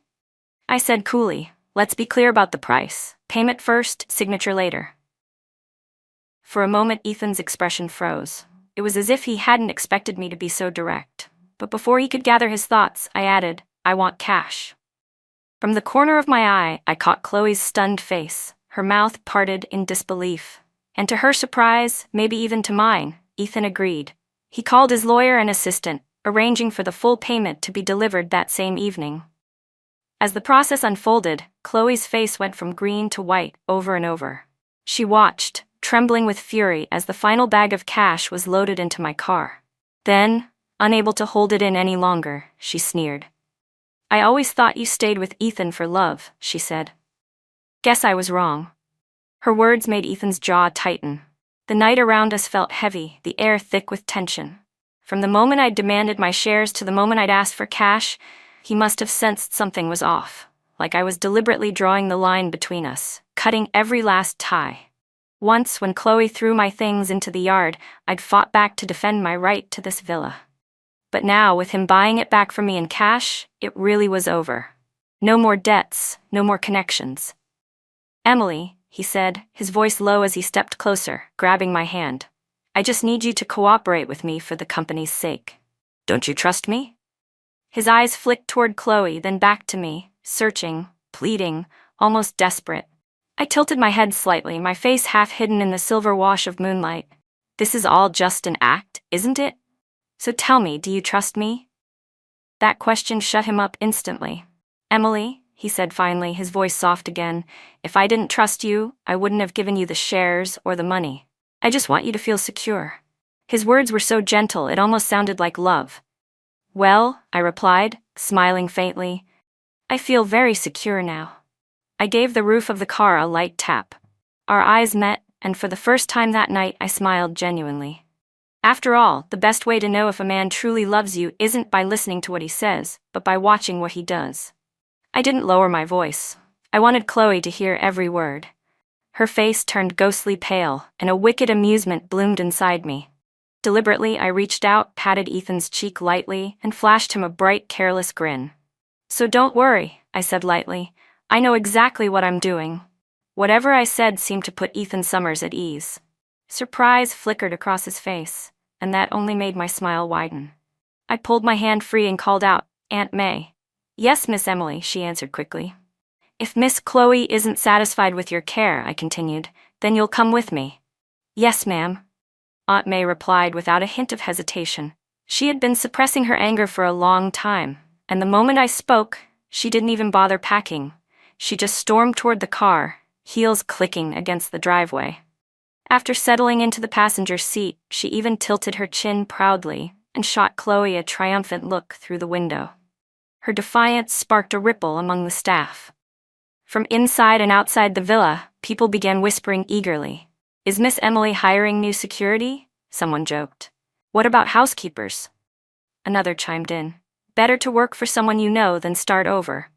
I said coolly. "Let's be clear about the price. Payment first, signature later." For a moment, Ethan's expression froze. It was as if he hadn't expected me to be so direct. But before he could gather his thoughts, I added, "I want cash." From the corner of my eye, I caught Chloe's stunned face, her mouth parted in disbelief. And to her surprise, maybe even to mine, Ethan agreed. He called his lawyer and assistant, arranging for the full payment to be delivered that same evening. As the process unfolded, Chloe's face went from green to white over and over. She watched, trembling with fury as the final bag of cash was loaded into my car. Then, unable to hold it in any longer, she sneered. "I always thought you stayed with Ethan for love," she said. "Guess I was wrong." Her words made Ethan's jaw tighten. The night around us felt heavy, the air thick with tension. From the moment I'd demanded my shares to the moment I'd asked for cash, he must have sensed something was off, like I was deliberately drawing the line between us, cutting every last tie. Once, when Chloe threw my things into the yard, I'd fought back to defend my right to this villa. But now, with him buying it back from me in cash, it really was over. No more debts, no more connections. "Emily," he said, his voice low as he stepped closer, grabbing my hand. "I just need you to cooperate with me for the company's sake. Don't you trust me?" His eyes flicked toward Chloe, then back to me, searching, pleading, almost desperate. I tilted my head slightly, my face half hidden in the silver wash of moonlight. "This is all just an act, isn't it? So tell me, do you trust me?" That question shut him up instantly. "Emily," he said finally, his voice soft again, "if I didn't trust you, I wouldn't have given you the shares or the money. I just want you to feel secure." His words were so gentle, it almost sounded like love. "Well," I replied, smiling faintly, "I feel very secure now." I gave the roof of the car a light tap. Our eyes met, and for the first time that night I smiled genuinely. After all, the best way to know if a man truly loves you isn't by listening to what he says, but by watching what he does. I didn't lower my voice. I wanted Chloe to hear every word. Her face turned ghostly pale, and a wicked amusement bloomed inside me. Deliberately, I reached out, patted Ethan's cheek lightly, and flashed him a bright, careless grin. "So don't worry," I said lightly. "I know exactly what I'm doing." Whatever I said seemed to put Ethan Summers at ease. Surprise flickered across his face, and that only made my smile widen. I pulled my hand free and called out, "Aunt May." Yes, Miss Emily, she answered quickly. If Miss Chloe isn't satisfied with your care, I continued, then you'll come with me. Yes, ma'am, Aunt May replied without a hint of hesitation. She had been suppressing her anger for a long time, and the moment I spoke, she didn't even bother packing. She just stormed toward the car, heels clicking against the driveway. After settling into the passenger seat, she even tilted her chin proudly and shot Chloe a triumphant look through the window. Her defiance sparked a ripple among the staff. From inside and outside the villa, people began whispering eagerly. Is Miss Emily hiring new security? Someone joked. What about housekeepers? Another chimed in. Better to work for someone you know than start over.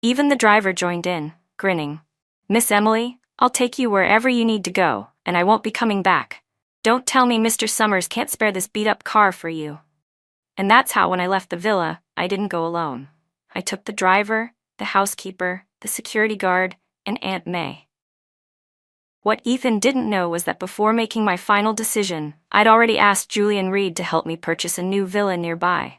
Even the driver joined in, grinning. Miss Emily, I'll take you wherever you need to go, and I won't be coming back. Don't tell me Mr. Summers can't spare this beat-up car for you. And that's how, when I left the villa, I didn't go alone. I took the driver, the housekeeper, the security guard, and Aunt May. What Ethan didn't know was that before making my final decision, I'd already asked Julian Reed to help me purchase a new villa nearby.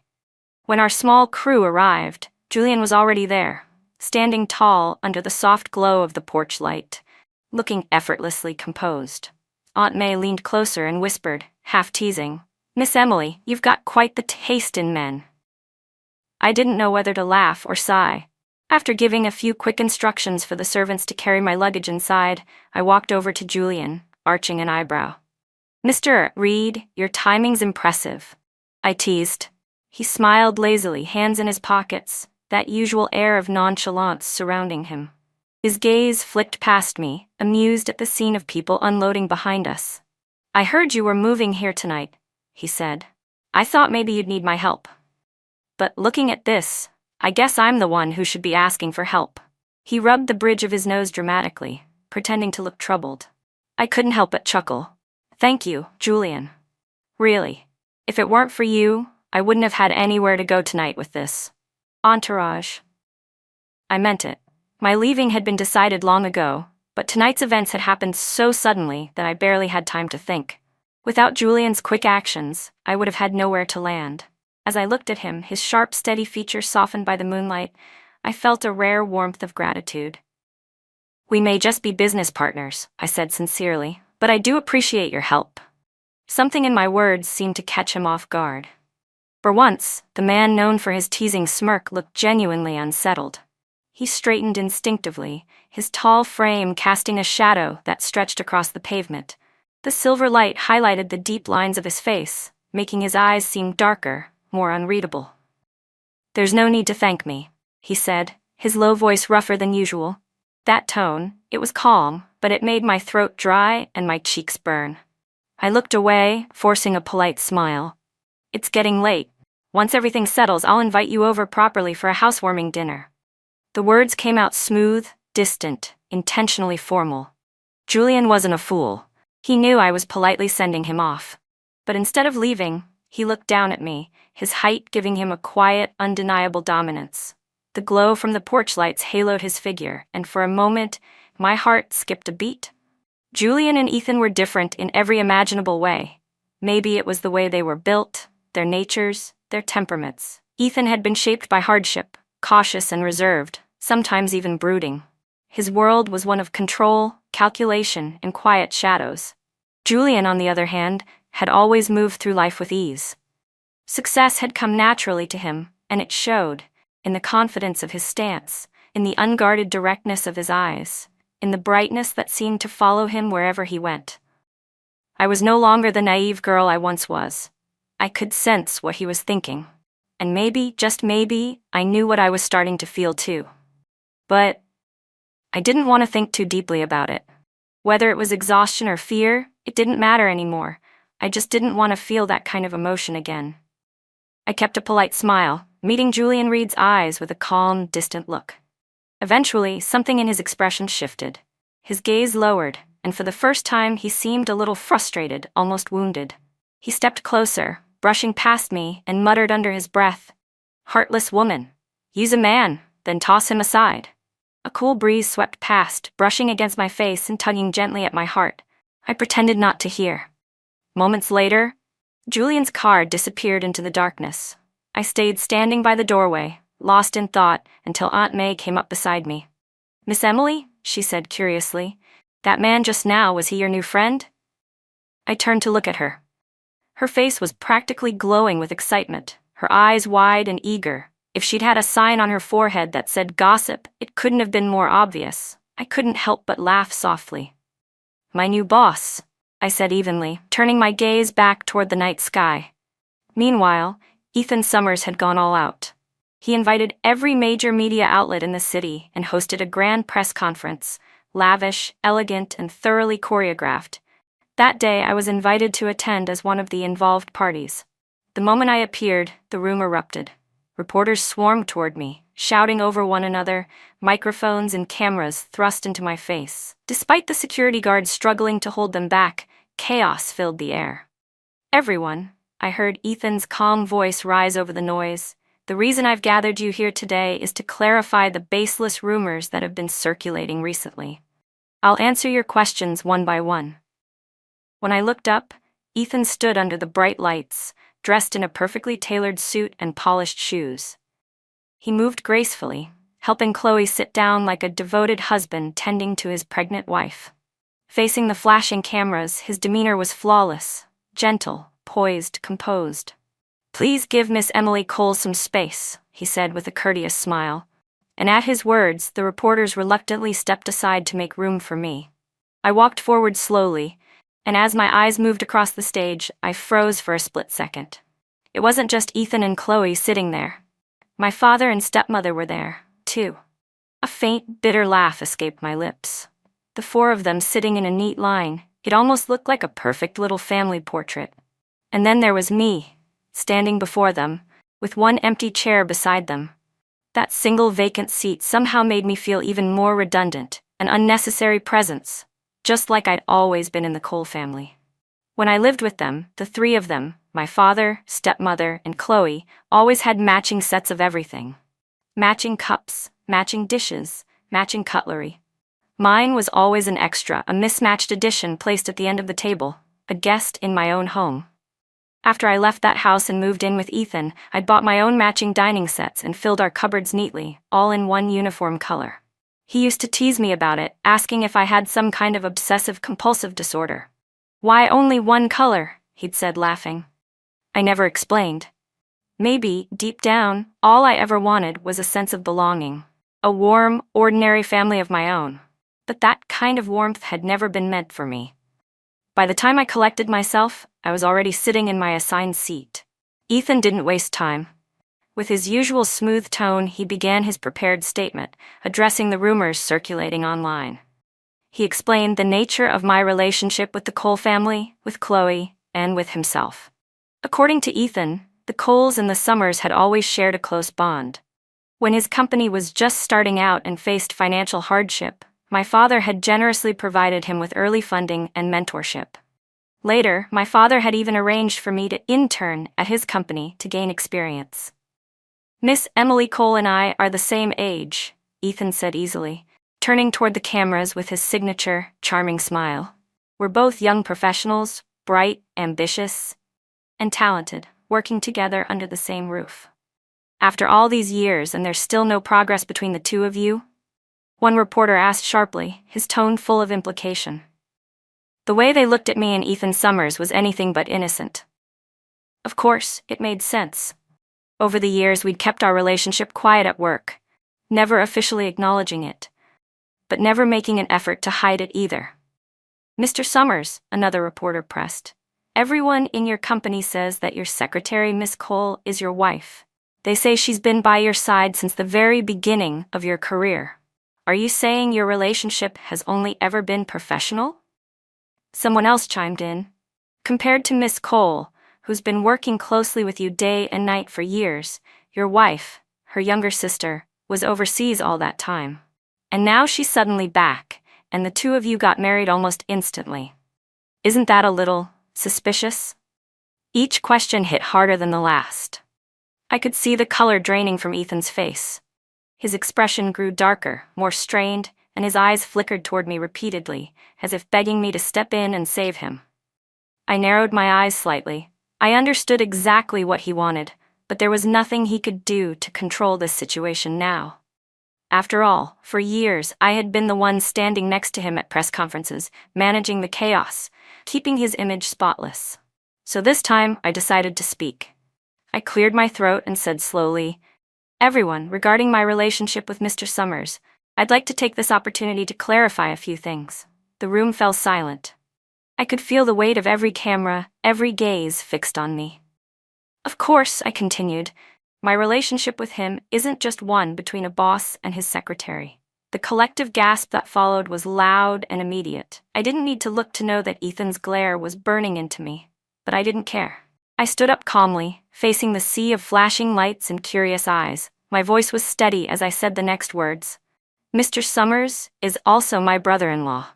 When our small crew arrived, Julian was already there, standing tall under the soft glow of the porch light, looking effortlessly composed. Aunt May leaned closer and whispered, half teasing, Miss Emily, you've got quite the taste in men. I didn't know whether to laugh or sigh. After giving a few quick instructions for the servants to carry my luggage inside, I walked over to Julian, arching an eyebrow. Mr. Reed, your timing's impressive, I teased. He smiled lazily, hands in his pockets, that usual air of nonchalance surrounding him. His gaze flicked past me, amused at the scene of people unloading behind us. I heard you were moving here tonight, he said. I thought maybe you'd need my help. But looking at this, I guess I'm the one who should be asking for help. He rubbed the bridge of his nose dramatically, pretending to look troubled. I couldn't help but chuckle. Thank you, Julian. Really, if it weren't for you, I wouldn't have had anywhere to go tonight with this entourage. I meant it. My leaving had been decided long ago, but tonight's events had happened so suddenly that I barely had time to think. Without Julian's quick actions, I would have had nowhere to land. As I looked at him, his sharp, steady features softened by the moonlight, I felt a rare warmth of gratitude. We may just be business partners, I said sincerely, but I do appreciate your help. Something in my words seemed to catch him off guard. For once, the man known for his teasing smirk looked genuinely unsettled. He straightened instinctively, his tall frame casting a shadow that stretched across the pavement. The silver light highlighted the deep lines of his face, making his eyes seem darker, more unreadable. There's no need to thank me, he said, his low voice rougher than usual. That tone, it was calm, but it made my throat dry and my cheeks burn. I looked away, forcing a polite smile. It's getting late. Once everything settles, I'll invite you over properly for a housewarming dinner. The words came out smooth, distant, intentionally formal. Julian wasn't a fool. He knew I was politely sending him off. But instead of leaving, he looked down at me, his height giving him a quiet, undeniable dominance. The glow from the porch lights haloed his figure, and for a moment, my heart skipped a beat. Julian and Ethan were different in every imaginable way. Maybe it was the way they were built, their natures, their temperaments. Ethan had been shaped by hardship, cautious and reserved, sometimes even brooding. His world was one of control, calculation, and quiet shadows. Julian, on the other hand, had always moved through life with ease. Success had come naturally to him, and it showed, in the confidence of his stance, in the unguarded directness of his eyes, in the brightness that seemed to follow him wherever he went. I was no longer the naive girl I once was. I could sense what he was thinking. And maybe, just maybe, I knew what I was starting to feel too. But I didn't want to think too deeply about it. Whether it was exhaustion or fear, it didn't matter anymore. I just didn't want to feel that kind of emotion again. I kept a polite smile, meeting Julian Reed's eyes with a calm, distant look. Eventually, something in his expression shifted. His gaze lowered, and for the first time he seemed a little frustrated, almost wounded. He stepped closer, brushing past me, and muttered under his breath, "Heartless woman. Use a man, then toss him aside." A cool breeze swept past, brushing against my face and tugging gently at my heart. I pretended not to hear. Moments later, Julian's car disappeared into the darkness. I stayed standing by the doorway, lost in thought, until Aunt May came up beside me. "Miss Emily?" she said curiously. "That man just now, was he your new friend?" I turned to look at her. Her face was practically glowing with excitement, her eyes wide and eager. If she'd had a sign on her forehead that said gossip, it couldn't have been more obvious. I couldn't help but laugh softly. "My new boss," I said evenly, turning my gaze back toward the night sky. Meanwhile, Ethan Summers had gone all out. He invited every major media outlet in the city and hosted a grand press conference, lavish, elegant, and thoroughly choreographed. That day I was invited to attend as one of the involved parties. The moment I appeared, the room erupted. Reporters swarmed toward me, shouting over one another, microphones and cameras thrust into my face. Despite the security guards struggling to hold them back, chaos filled the air. "Everyone," I heard Ethan's calm voice rise over the noise, "the reason I've gathered you here today is to clarify the baseless rumors that have been circulating recently. I'll answer your questions one by one." When I looked up, Ethan stood under the bright lights, dressed in a perfectly tailored suit and polished shoes. He moved gracefully, helping Chloe sit down like a devoted husband tending to his pregnant wife. Facing the flashing cameras, his demeanor was flawless, gentle, poised, composed. "Please give Miss Emily Cole some space," he said with a courteous smile. And at his words, the reporters reluctantly stepped aside to make room for me. I walked forward slowly, and as my eyes moved across the stage, I froze for a split second. It wasn't just Ethan and Chloe sitting there. My father and stepmother were there, too. A faint, bitter laugh escaped my lips. The four of them sitting in a neat line, it almost looked like a perfect little family portrait. And then there was me, standing before them, with one empty chair beside them. That single vacant seat somehow made me feel even more redundant, an unnecessary presence, just like I'd always been in the Cole family. When I lived with them, the three of them, my father, stepmother, and Chloe, always had matching sets of everything. Matching cups, matching dishes, matching cutlery. Mine was always an extra, a mismatched addition placed at the end of the table, a guest in my own home. After I left that house and moved in with Ethan, I'd bought my own matching dining sets and filled our cupboards neatly, all in one uniform color. He used to tease me about it, asking if I had some kind of obsessive-compulsive disorder. "Why only one color?" he'd said, laughing. I never explained. Maybe, deep down, all I ever wanted was a sense of belonging, a warm, ordinary family of my own. But that kind of warmth had never been meant for me. By the time I collected myself, I was already sitting in my assigned seat. Ethan didn't waste time. With his usual smooth tone, he began his prepared statement, addressing the rumors circulating online. He explained the nature of my relationship with the Cole family, with Chloe, and with himself. According to Ethan, the Coles and the Summers had always shared a close bond. When his company was just starting out and faced financial hardship, my father had generously provided him with early funding and mentorship. Later, my father had even arranged for me to intern at his company to gain experience. "Miss Emily Cole and I are the same age," Ethan said easily, turning toward the cameras with his signature, charming smile. "We're both young professionals, bright, ambitious, and talented, working together under the same roof. After all these years and there's still no progress between the two of you?" One reporter asked sharply, his tone full of implication. The way they looked at me and Ethan Summers was anything but innocent. Of course, it made sense. Over the years, we'd kept our relationship quiet at work, never officially acknowledging it, but never making an effort to hide it either. "Mr. Summers," another reporter pressed, "everyone in your company says that your secretary, Miss Cole, is your wife. They say she's been by your side since the very beginning of your career. Are you saying your relationship has only ever been professional?" Someone else chimed in. "Compared to Miss Cole, who's been working closely with you day and night for years, your wife, her younger sister, was overseas all that time. And now she's suddenly back, and the two of you got married almost instantly. Isn't that a little suspicious?" Each question hit harder than the last. I could see the color draining from Ethan's face. His expression grew darker, more strained, and his eyes flickered toward me repeatedly, as if begging me to step in and save him. I narrowed my eyes slightly. I understood exactly what he wanted, But there was nothing he could do to control this situation now. After all, for years I had been the one standing next to him at press conferences, managing the chaos, keeping his image spotless. So this time I decided to speak. I cleared my throat and said slowly, "Everyone, regarding my relationship with Mr. Summers, I'd like to take this opportunity to clarify a few things." The room fell silent. I could feel the weight of every camera, every gaze fixed on me. "Of course," I continued, "my relationship with him isn't just one between a boss and his secretary." The collective gasp that followed was loud and immediate. I didn't need to look to know that Ethan's glare was burning into me, but I didn't care. I stood up calmly, facing the sea of flashing lights and curious eyes. My voice was steady as I said the next words. "Mr. Summers is also my brother-in-law."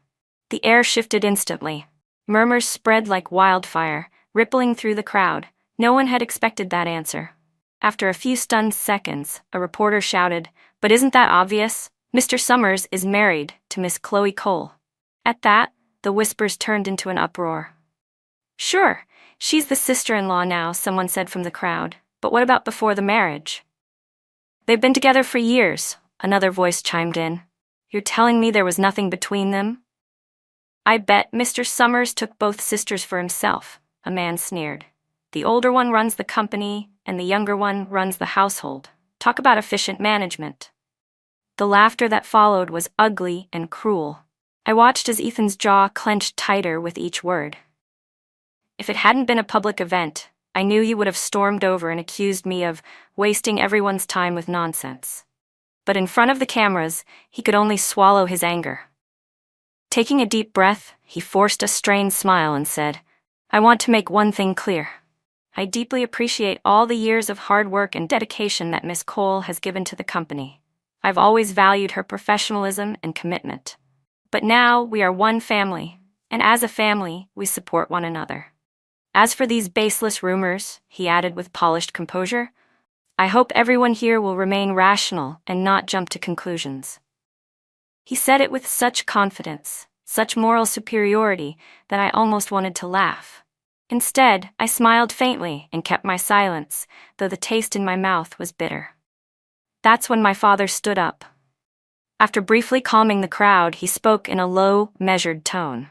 The air shifted instantly. Murmurs spread like wildfire, rippling through the crowd. No one had expected that answer. After a few stunned seconds, a reporter shouted, "But isn't that obvious? Mr. Summers is married to Miss Chloe Cole." At that, the whispers turned into an uproar. "Sure, she's the sister-in-law now," someone said from the crowd. "But what about before the marriage?" "They've been together for years," another voice chimed in. "You're telling me there was nothing between them?" "I bet Mr. Summers took both sisters for himself," a man sneered. "The older one runs the company, and the younger one runs the household. Talk about efficient management." The laughter that followed was ugly and cruel. I watched as Ethan's jaw clenched tighter with each word. If it hadn't been a public event, I knew he would have stormed over and accused me of wasting everyone's time with nonsense. But in front of the cameras, he could only swallow his anger. Taking a deep breath, he forced a strained smile and said, "I want to make one thing clear. I deeply appreciate all the years of hard work and dedication that Miss Cole has given to the company. I've always valued her professionalism and commitment. But now we are one family, and as a family, we support one another. As for these baseless rumors," he added with polished composure, "I hope everyone here will remain rational and not jump to conclusions." He said it with such confidence, such moral superiority, that I almost wanted to laugh. Instead, I smiled faintly and kept my silence, though the taste in my mouth was bitter. That's when my father stood up. After briefly calming the crowd, he spoke in a low, measured tone.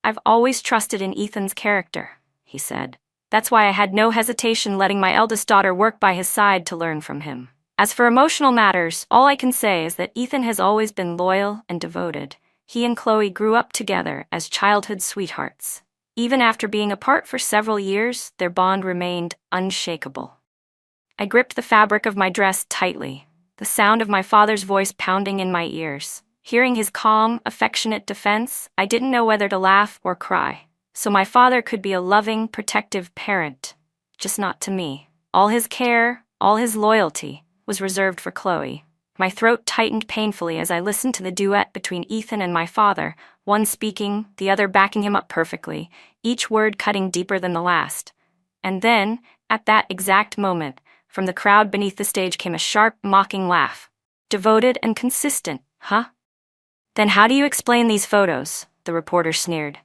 "I've always trusted in Ethan's character," he said. "That's why I had no hesitation letting my eldest daughter work by his side to learn from him. As for emotional matters, all I can say is that Ethan has always been loyal and devoted. He and Chloe grew up together as childhood sweethearts. Even after being apart for several years, their bond remained unshakable." I gripped the fabric of my dress tightly, the sound of my father's voice pounding in my ears. Hearing his calm, affectionate defense, I didn't know whether to laugh or cry. So my father could be a loving, protective parent, just not to me. All his care, all his loyalty, was reserved for Chloe. My throat tightened painfully as I listened to the duet between Ethan and my father, one speaking, the other backing him up perfectly, each word cutting deeper than the last. And then, at that exact moment, from the crowd beneath the stage came a sharp, mocking laugh. "Devoted and consistent, huh? Then how do you explain these photos?" the reporter sneered.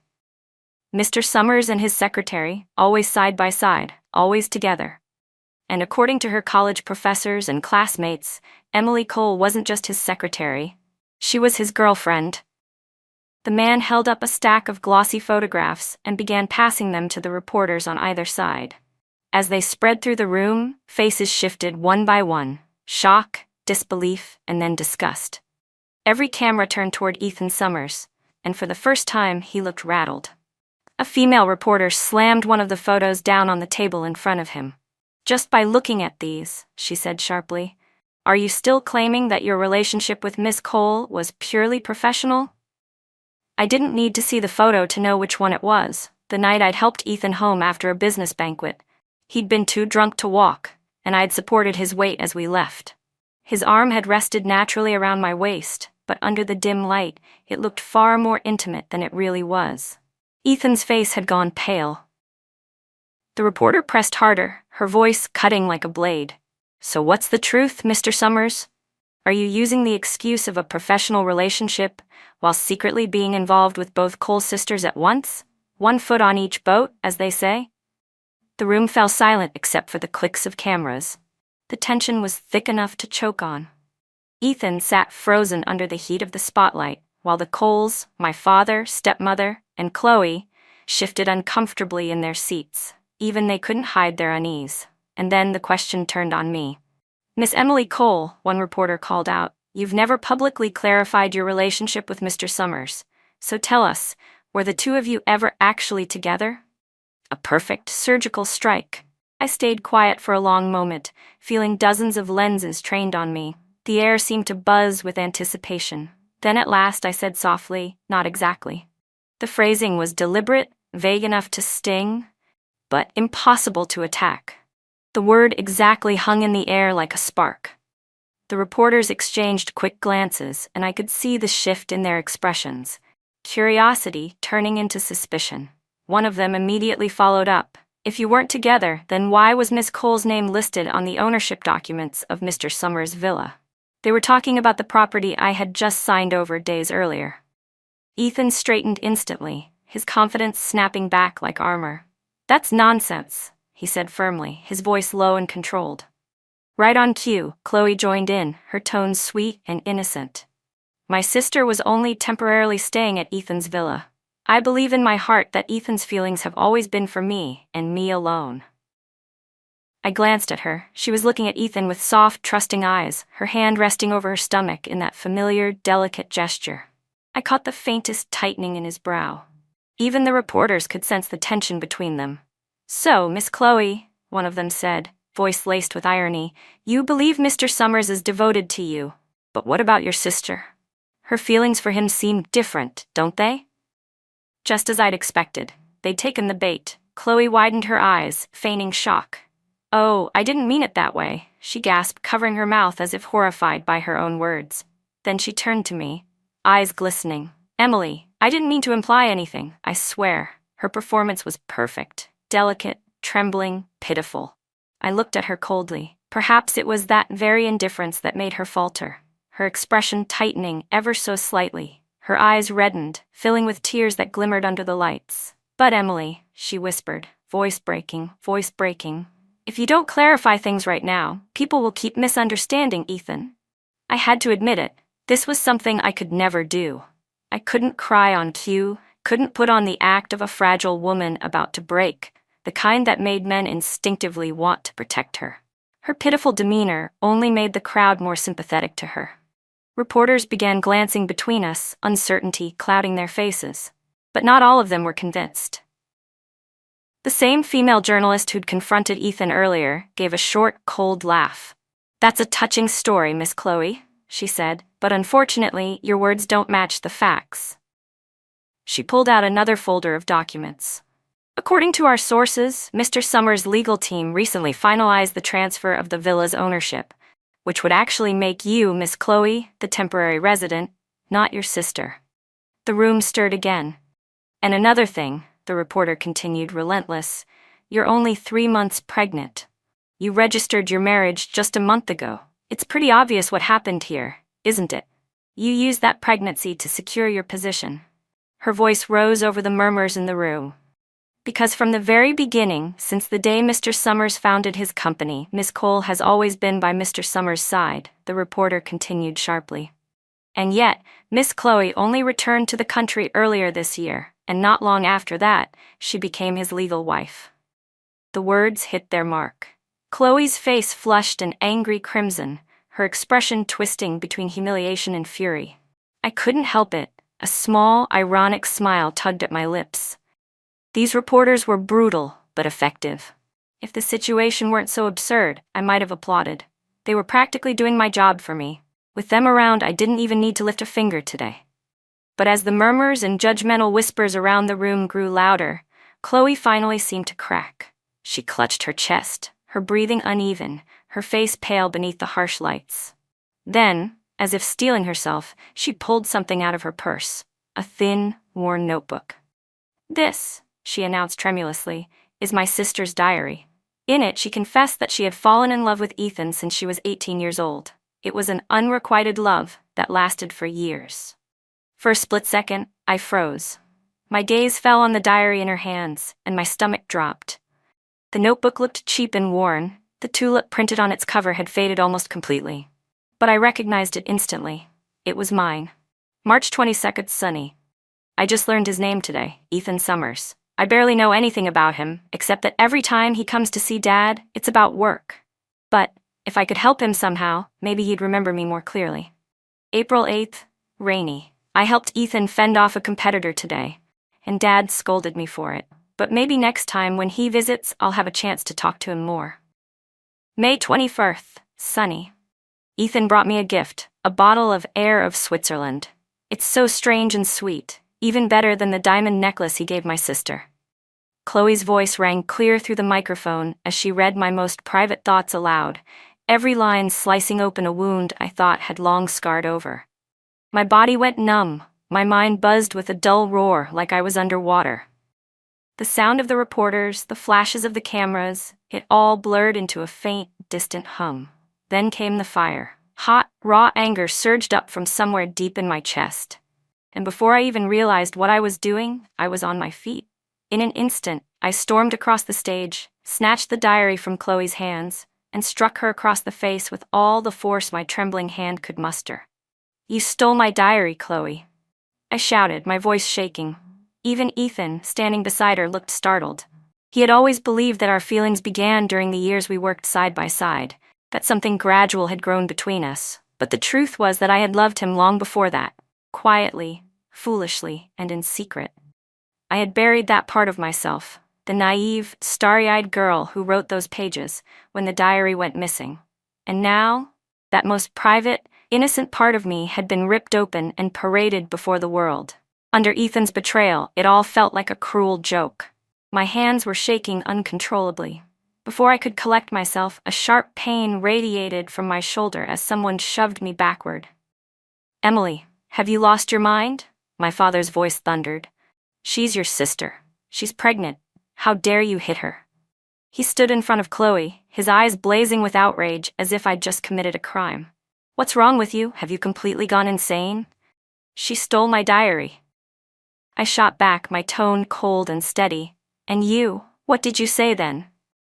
"Mr. Summers and his secretary, always side by side, always together. And according to her college professors and classmates, Emily Cole wasn't just his secretary. She was his girlfriend." The man held up a stack of glossy photographs and began passing them to the reporters on either side. As they spread through the room, faces shifted one by one, shock, disbelief, and then disgust. Every camera turned toward Ethan Summers, and for the first time he looked rattled. A female reporter slammed one of the photos down on the table in front of him. "Just by looking at these," she said sharply, "are you still claiming that your relationship with Miss Cole was purely professional?" I didn't need to see the photo to know which one it was. The night I'd helped Ethan home after a business banquet, he'd been too drunk to walk, and I'd supported his weight as we left. His arm had rested naturally around my waist, but under the dim light, it looked far more intimate than it really was. Ethan's face had gone pale. The reporter pressed harder, her voice cutting like a blade. "So what's the truth, Mr. Summers? Are you using the excuse of a professional relationship while secretly being involved with both Cole sisters at once? One foot on each boat, as they say?" The room fell silent except for the clicks of cameras. The tension was thick enough to choke on. Ethan sat frozen under the heat of the spotlight, while the Coles, my father, stepmother, and Chloe, shifted uncomfortably in their seats. Even they couldn't hide their unease. And then the question turned on me. "Miss Emily Cole," one reporter called out, "you've never publicly clarified your relationship with Mr. Summers. So tell us, were the two of you ever actually together?" A perfect surgical strike. I stayed quiet for a long moment, feeling dozens of lenses trained on me. The air seemed to buzz with anticipation. Then at last I said softly, "Not exactly." The phrasing was deliberate, vague enough to sting, but impossible to attack. The word exactly hung in the air like a spark. The reporters exchanged quick glances, and I could see the shift in their expressions. Curiosity turning into suspicion. One of them immediately followed up. "If you weren't together, then why was Miss Cole's name listed on the ownership documents of Mr. Summers' villa?" They were talking about the property I had just signed over days earlier. Ethan straightened instantly, his confidence snapping back like armor. "That's nonsense," he said firmly, his voice low and controlled. Right on cue, Chloe joined in, her tone sweet and innocent. "My sister was only temporarily staying at Ethan's villa. I believe in my heart that Ethan's feelings have always been for me, and me alone." I glanced at her. She was looking at Ethan with soft, trusting eyes, her hand resting over her stomach in that familiar, delicate gesture. I caught the faintest tightening in his brow. Even the reporters could sense the tension between them. "So, Miss Chloe," one of them said, voice laced with irony, "you believe Mr. Summers is devoted to you. But what about your sister? Her feelings for him seem different, don't they?" Just as I'd expected, they'd taken the bait. Chloe widened her eyes, feigning shock. "Oh, I didn't mean it that way," she gasped, covering her mouth as if horrified by her own words. Then she turned to me, eyes glistening. "Emily, I didn't mean to imply anything, I swear." Her performance was perfect, delicate, trembling, pitiful. I looked at her coldly. Perhaps it was that very indifference that made her falter, her expression tightening ever so slightly. Her eyes reddened, filling with tears that glimmered under the lights. "But Emily," she whispered, voice breaking, "if you don't clarify things right now, people will keep misunderstanding Ethan." I had to admit it. This was something I could never do. I couldn't cry on cue, couldn't put on the act of a fragile woman about to break, the kind that made men instinctively want to protect her. Her pitiful demeanor only made the crowd more sympathetic to her. Reporters began glancing between us, uncertainty clouding their faces. But not all of them were convinced. The same female journalist who'd confronted Ethan earlier gave a short, cold laugh. "That's a touching story, Miss Chloe," she said, "but unfortunately, your words don't match the facts." She pulled out another folder of documents. "According to our sources, Mr. Summers' legal team recently finalized the transfer of the villa's ownership, which would actually make you, Miss Chloe, the temporary resident, not your sister." The room stirred again. "And another thing," the reporter continued, relentless, "you're only 3 months pregnant. You registered your marriage just a month ago. It's pretty obvious what happened here, isn't it? You used that pregnancy to secure your position." Her voice rose over the murmurs in the room. "Because from the very beginning, since the day Mr. Summers founded his company, Miss Cole has always been by Mr. Summers' side," the reporter continued sharply. "And yet, Miss Chloe only returned to the country earlier this year, and not long after that, she became his legal wife." The words hit their mark. Chloe's face flushed an angry crimson, her expression twisting between humiliation and fury. I couldn't help it. A small, ironic smile tugged at my lips. These reporters were brutal, but effective. If the situation weren't so absurd, I might have applauded. They were practically doing my job for me. With them around, I didn't even need to lift a finger today. But as the murmurs and judgmental whispers around the room grew louder, Chloe finally seemed to crack. She clutched her chest, her breathing uneven, her face pale beneath the harsh lights. Then, as if steeling herself, she pulled something out of her purse, a thin, worn notebook. "This," she announced tremulously, "is my sister's diary." In it, she confessed that she had fallen in love with Ethan since she was 18 years old. It was an unrequited love that lasted for years. For a split second, I froze. My gaze fell on the diary in her hands, and my stomach dropped. The notebook looked cheap and worn. The tulip printed on its cover had faded almost completely. But I recognized it instantly. It was mine. March 22nd, sunny. I just learned his name today, Ethan Summers. I barely know anything about him, except that every time he comes to see Dad, it's about work. But if I could help him somehow, maybe he'd remember me more clearly. April 8th, rainy. I helped Ethan fend off a competitor today, and Dad scolded me for it. But maybe next time when he visits, I'll have a chance to talk to him more. May 21st, sunny. Ethan brought me a gift, a bottle of Air of Switzerland. It's so strange and sweet, even better than the diamond necklace he gave my sister. Chloe's voice rang clear through the microphone as she read my most private thoughts aloud, every line slicing open a wound I thought had long scarred over. My body went numb, my mind buzzed with a dull roar like I was underwater. The sound of the reporters, the flashes of the cameras, it all blurred into a faint, distant hum. Then came the fire. Hot, raw anger surged up from somewhere deep in my chest. And before I even realized what I was doing, I was on my feet. In an instant, I stormed across the stage, snatched the diary from Chloe's hands, and struck her across the face with all the force my trembling hand could muster. "You stole my diary, Chloe," I shouted, my voice shaking. Even Ethan, standing beside her, looked startled. He had always believed that our feelings began during the years we worked side by side, that something gradual had grown between us, but the truth was that I had loved him long before that, quietly, foolishly, and in secret. I had buried that part of myself, the naive, starry-eyed girl who wrote those pages when the diary went missing. And now, that most private, innocent part of me had been ripped open and paraded before the world. Under Ethan's betrayal, it all felt like a cruel joke. My hands were shaking uncontrollably. Before I could collect myself, a sharp pain radiated from my shoulder as someone shoved me backward. "Emily, have you lost your mind?" my father's voice thundered. "She's your sister. She's pregnant. How dare you hit her?" He stood in front of Chloe, his eyes blazing with outrage as if I'd just committed a crime. "What's wrong with you? Have you completely gone insane?" "She stole my diary." I shot back, my tone cold and steady. "And you, what did you say then?"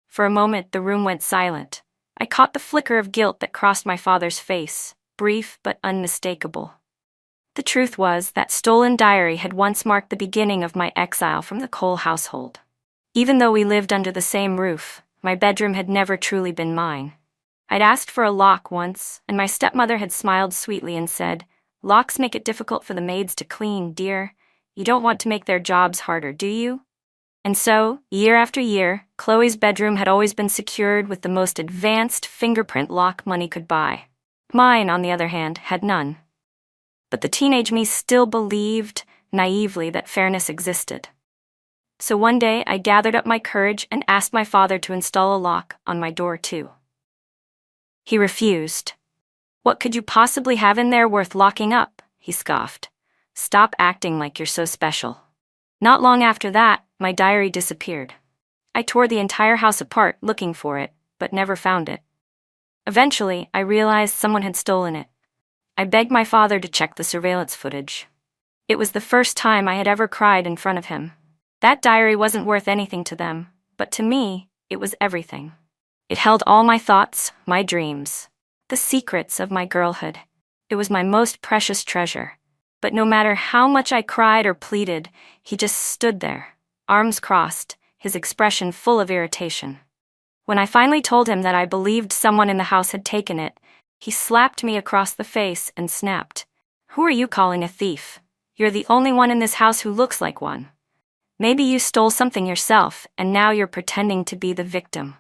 For a moment the room went silent. I caught the flicker of guilt that crossed my father's face, brief but unmistakable. The truth was that stolen diary had once marked the beginning of my exile from the Cole household. Even though we lived under the same roof, my bedroom had never truly been mine. I'd asked for a lock once, and my stepmother had smiled sweetly and said, "Locks make it difficult for the maids to clean, dear. You don't want to make their jobs harder, do you?" And so, year after year, Chloe's bedroom had always been secured with the most advanced fingerprint lock money could buy. Mine, on the other hand, had none. But the teenage me still believed, naively, that fairness existed. So one day, I gathered up my courage and asked my father to install a lock on my door too. He refused. "What could you possibly have in there worth locking up?" he scoffed. "Stop acting like you're so special." Not long after that, my diary disappeared. I tore the entire house apart looking for it, but never found it. Eventually, I realized someone had stolen it. I begged my father to check the surveillance footage. It was the first time I had ever cried in front of him. That diary wasn't worth anything to them, but to me, it was everything. It held all my thoughts, my dreams, the secrets of my girlhood. It was my most precious treasure. But no matter how much I cried or pleaded, he just stood there, arms crossed, his expression full of irritation. When I finally told him that I believed someone in the house had taken it, he slapped me across the face and snapped, "Who are you calling a thief? You're the only one in this house who looks like one. Maybe you stole something yourself, and now you're pretending to be the victim."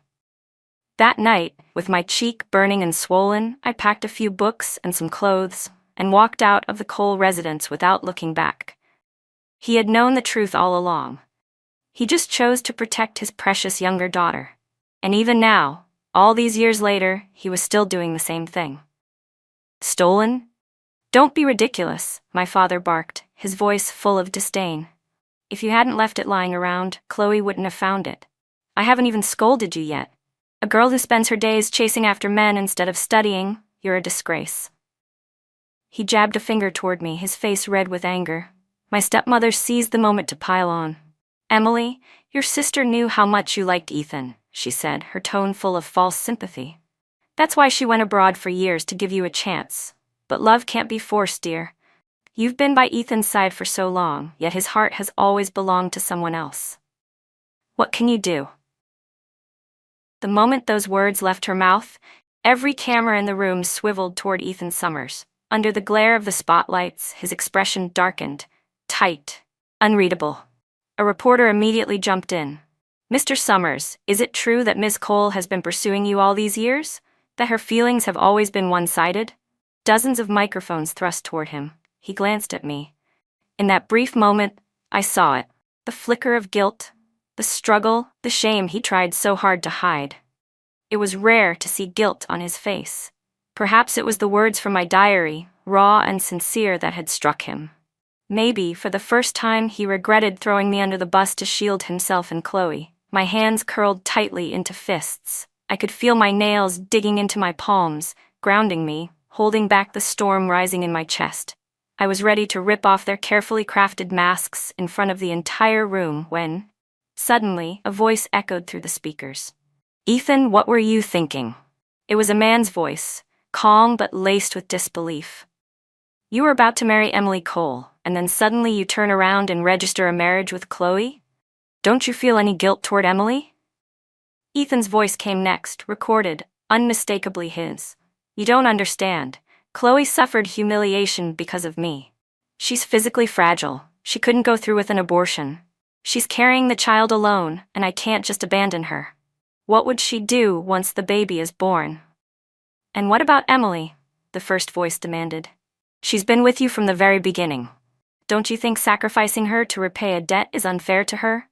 That night, with my cheek burning and swollen, I packed a few books and some clothes, and walked out of the Cole residence without looking back. He had known the truth all along. He just chose to protect his precious younger daughter. And even now, all these years later, he was still doing the same thing. "Stolen? Don't be ridiculous," my father barked, his voice full of disdain. "If you hadn't left it lying around, Chloe wouldn't have found it. I haven't even scolded you yet. A girl who spends her days chasing after men instead of studying, you're a disgrace." He jabbed a finger toward me, his face red with anger. My stepmother seized the moment to pile on. "Emily, your sister knew how much you liked Ethan. she said, her tone full of false sympathy. That's why she went abroad for years, to give you a chance. But love can't be forced, dear. You've been by Ethan's side for so long, yet his heart has always belonged to someone else. What can you do? The moment those words left her mouth, every camera in the room swiveled toward Ethan Summers. Under the glare of the spotlights, his expression darkened, tight, unreadable. A reporter immediately jumped in. Mr. Summers, is it true that Miss Cole has been pursuing you all these years? That her feelings have always been one-sided? Dozens of microphones thrust toward him. He glanced at me. In that brief moment, I saw it. The flicker of guilt, the struggle, the shame he tried so hard to hide. It was rare to see guilt on his face. Perhaps it was the words from my diary, raw and sincere, that had struck him. Maybe, for the first time, he regretted throwing me under the bus to shield himself and Chloe. My hands curled tightly into fists. I could feel my nails digging into my palms, grounding me, holding back the storm rising in my chest. I was ready to rip off their carefully crafted masks in front of the entire room when, suddenly, a voice echoed through the speakers. Ethan, what were you thinking? It was a man's voice, calm but laced with disbelief. You were about to marry Emily Cole, and then suddenly you turn around and register a marriage with Chloe? Don't you feel any guilt toward Emily? Ethan's voice came next, recorded, unmistakably his. You don't understand. Chloe suffered humiliation because of me. She's physically fragile. She couldn't go through with an abortion. She's carrying the child alone, and I can't just abandon her. What would she do once the baby is born? And what about Emily? The first voice demanded. She's been with you from the very beginning. Don't you think sacrificing her to repay a debt is unfair to her?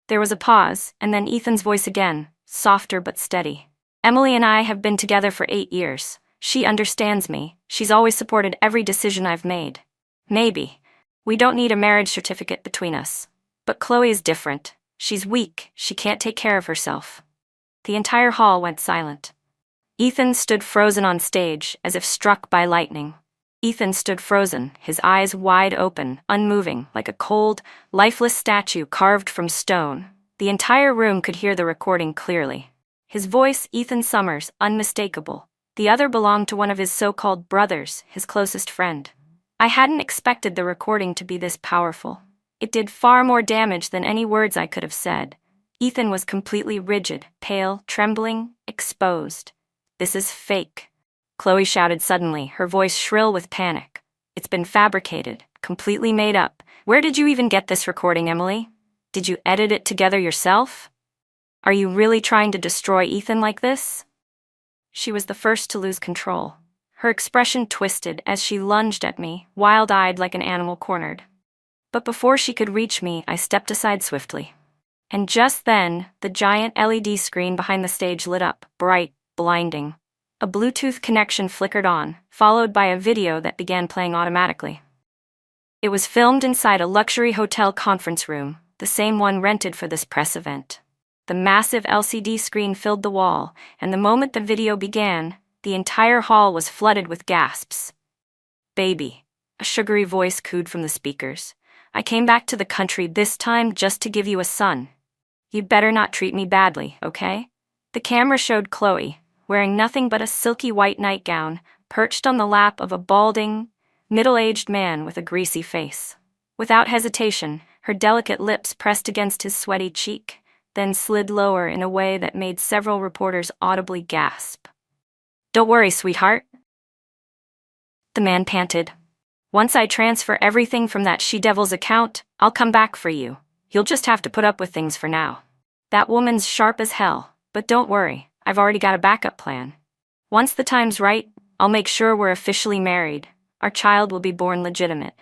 There was a pause, and then Ethan's voice again, softer but steady. Emily and I have been together for 8 years. She understands me. She's always supported every decision I've made. Maybe. We don't need a marriage certificate between us. But Chloe is different. She's weak. She can't take care of herself. The entire hall went silent. Ethan stood frozen on stage, as if struck by lightning. Ethan stood frozen, his eyes wide open, unmoving, like a cold, lifeless statue carved from stone. The entire room could hear the recording clearly. His voice, Ethan Summers, unmistakable. The other belonged to one of his so-called brothers, his closest friend. I hadn't expected the recording to be this powerful. It did far more damage than any words I could have said. Ethan was completely rigid, pale, trembling, exposed. This is fake. Chloe shouted suddenly, her voice shrill with panic. It's been fabricated, completely made up. Where did you even get this recording, Emily? Did you edit it together yourself? Are you really trying to destroy Ethan like this? She was the first to lose control. Her expression twisted as she lunged at me, wild-eyed like an animal cornered. But before she could reach me, I stepped aside swiftly. And just then, the giant LED screen behind the stage lit up, bright, blinding. A Bluetooth connection flickered on, followed by a video that began playing automatically. It was filmed inside a luxury hotel conference room, the same one rented for this press event. The massive LCD screen filled the wall, and the moment the video began, the entire hall was flooded with gasps. Baby, a sugary voice cooed from the speakers. I came back to the country this time just to give you a son. You'd better not treat me badly, okay? The camera showed Chloe, wearing nothing but a silky white nightgown, perched on the lap of a balding, middle-aged man with a greasy face. Without hesitation, her delicate lips pressed against his sweaty cheek, then slid lower in a way that made several reporters audibly gasp. Don't worry, sweetheart, the man panted. Once I transfer everything from that she-devil's account, I'll come back for you. You'll just have to put up with things for now. That woman's sharp as hell, but don't worry. I've already got a backup plan. Once the time's right, I'll make sure we're officially married. Our child will be born legitimate.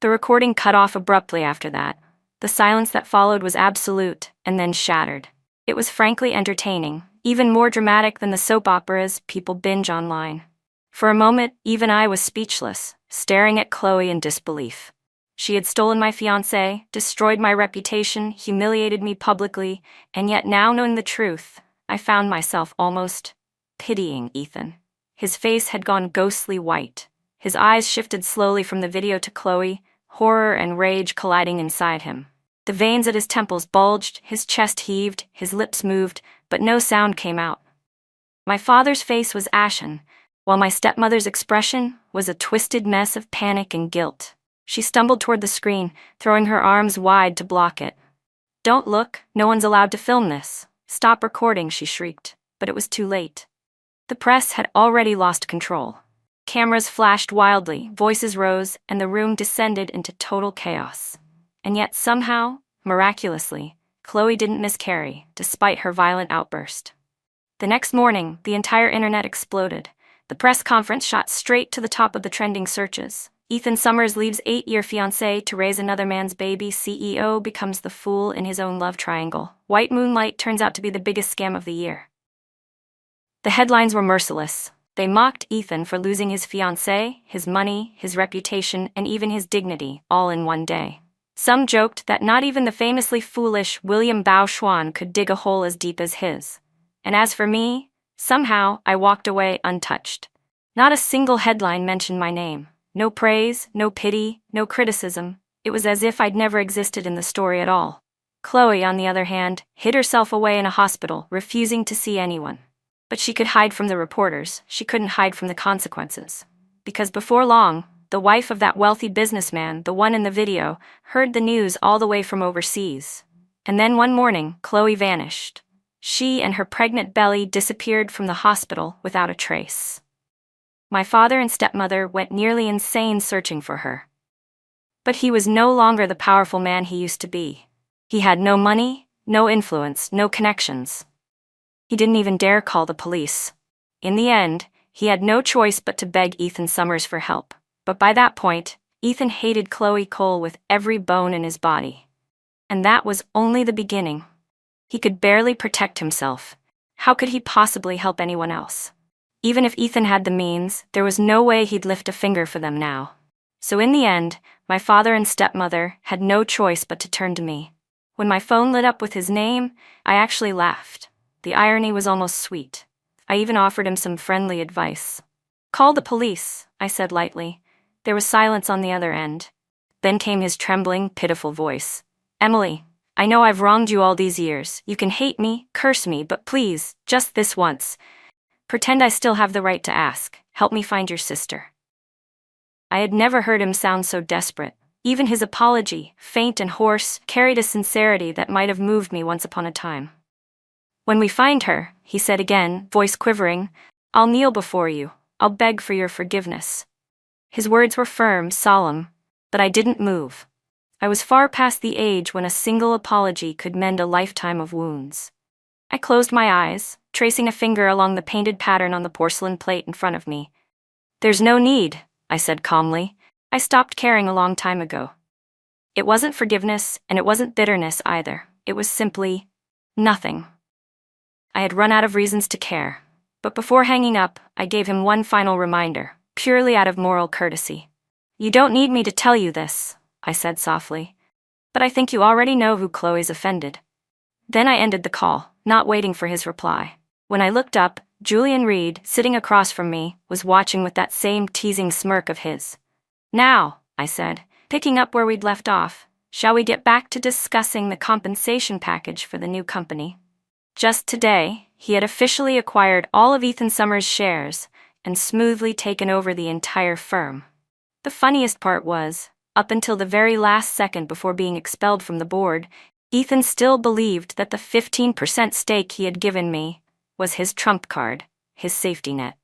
The recording cut off abruptly after that. The silence that followed was absolute, and then shattered. It was frankly entertaining, even more dramatic than the soap operas people binge online. For a moment, even I was speechless, staring at Chloe in disbelief. She had stolen my fiancé, destroyed my reputation, humiliated me publicly, and yet now knowing the truth, I found myself almost pitying Ethan. His face had gone ghostly white. His eyes shifted slowly from the video to Chloe, horror and rage colliding inside him. The veins at his temples bulged, his chest heaved, his lips moved, but no sound came out. My father's face was ashen, while my stepmother's expression was a twisted mess of panic and guilt. She stumbled toward the screen, throwing her arms wide to block it. "Don't look, no one's allowed to film this. Stop recording," she shrieked, but it was too late. The press had already lost control. Cameras flashed wildly, voices rose, and the room descended into total chaos. And yet somehow, miraculously, Chloe didn't miscarry, despite her violent outburst. The next morning, the entire internet exploded. The press conference shot straight to the top of the trending searches. Ethan Summers leaves 8-year fiancée to raise another man's baby. CEO becomes the fool in his own love triangle. White Moonlight turns out to be the biggest scam of the year. The headlines were merciless. They mocked Ethan for losing his fiancée, his money, his reputation, and even his dignity, all in one day. Some joked that not even the famously foolish William Bao Xuan could dig a hole as deep as his. And as for me, somehow I walked away untouched. Not a single headline mentioned my name. No praise, no pity, no criticism. It was as if I'd never existed in the story at all. Chloe, on the other hand, hid herself away in a hospital, refusing to see anyone. But she could hide from the reporters. She couldn't hide from the consequences. Because before long, the wife of that wealthy businessman, the one in the video, heard the news all the way from overseas. And then one morning, Chloe vanished. She and her pregnant belly disappeared from the hospital without a trace. My father and stepmother went nearly insane searching for her. But he was no longer the powerful man he used to be. He had no money, no influence, no connections. He didn't even dare call the police. In the end, he had no choice but to beg Ethan Summers for help. But by that point, Ethan hated Chloe Cole with every bone in his body. And that was only the beginning. He could barely protect himself. How could he possibly help anyone else? Even if Ethan had the means, there was no way he'd lift a finger for them now. So in the end, my father and stepmother had no choice but to turn to me. When my phone lit up with his name, I actually laughed. The irony was almost sweet. I even offered him some friendly advice. "Call the police," I said lightly. There was silence on the other end. Then came his trembling, pitiful voice. "Emily, I know I've wronged you all these years. You can hate me, curse me, but please, just this once. Pretend I still have the right to ask. Help me find your sister." I had never heard him sound so desperate. Even his apology, faint and hoarse, carried a sincerity that might have moved me once upon a time. "When we find her," he said again, voice quivering, "I'll kneel before you. I'll beg for your forgiveness." His words were firm, solemn, but I didn't move. I was far past the age when a single apology could mend a lifetime of wounds. I closed my eyes, tracing a finger along the painted pattern on the porcelain plate in front of me. "There's no need," I said calmly. "I stopped caring a long time ago." It wasn't forgiveness, and it wasn't bitterness either. It was simply nothing. I had run out of reasons to care. But before hanging up, I gave him one final reminder, purely out of moral courtesy. "You don't need me to tell you this," I said softly. "But I think you already know who Chloe's offended." Then I ended the call, not waiting for his reply. When I looked up, Julian Reed, sitting across from me, was watching with that same teasing smirk of his. "Now," I said, picking up where we'd left off, "shall we get back to discussing the compensation package for the new company?" Just today, he had officially acquired all of Ethan Summers' shares and smoothly taken over the entire firm. The funniest part was, up until the very last second before being expelled from the board, Ethan still believed that the 15% stake he had given me was his trump card, his safety net.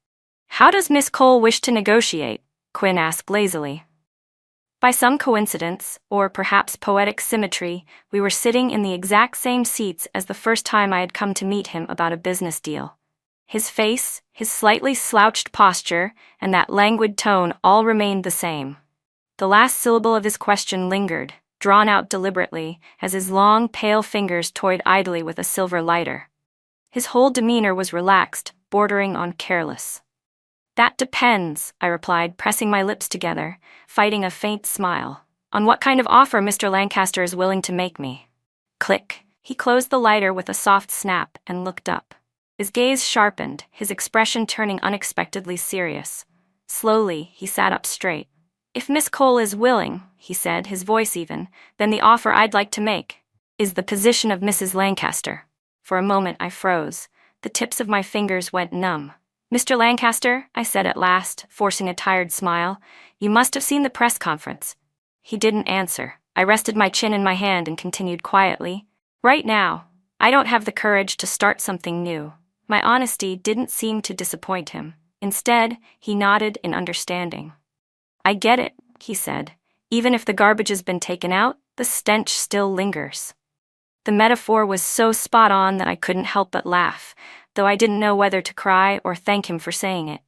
"How does Miss Cole wish to negotiate?" Quinn asked lazily. By some coincidence, or perhaps poetic symmetry, we were sitting in the exact same seats as the first time I had come to meet him about a business deal. His face, his slightly slouched posture, and that languid tone all remained the same. The last syllable of his question lingered, drawn out deliberately, as his long, pale fingers toyed idly with a silver lighter. His whole demeanor was relaxed, bordering on careless. "That depends," I replied, pressing my lips together, fighting a faint smile, "on what kind of offer Mr. Lancaster is willing to make me." Click. He closed the lighter with a soft snap and looked up. His gaze sharpened, his expression turning unexpectedly serious. Slowly, he sat up straight. If Miss Cole is willing, he said, his voice even, then the offer I'd like to make is the position of Mrs. Lancaster. For a moment I froze. The tips of my fingers went numb. Mr. Lancaster, I said at last, forcing a tired smile, you must have seen the press conference. He didn't answer. I rested my chin in my hand and continued quietly. Right now, I don't have the courage to start something new. My honesty didn't seem to disappoint him. Instead, he nodded in understanding. I get it, he said. Even if the garbage has been taken out, the stench still lingers. The metaphor was so spot on that I couldn't help but laugh, though I didn't know whether to cry or thank him for saying it.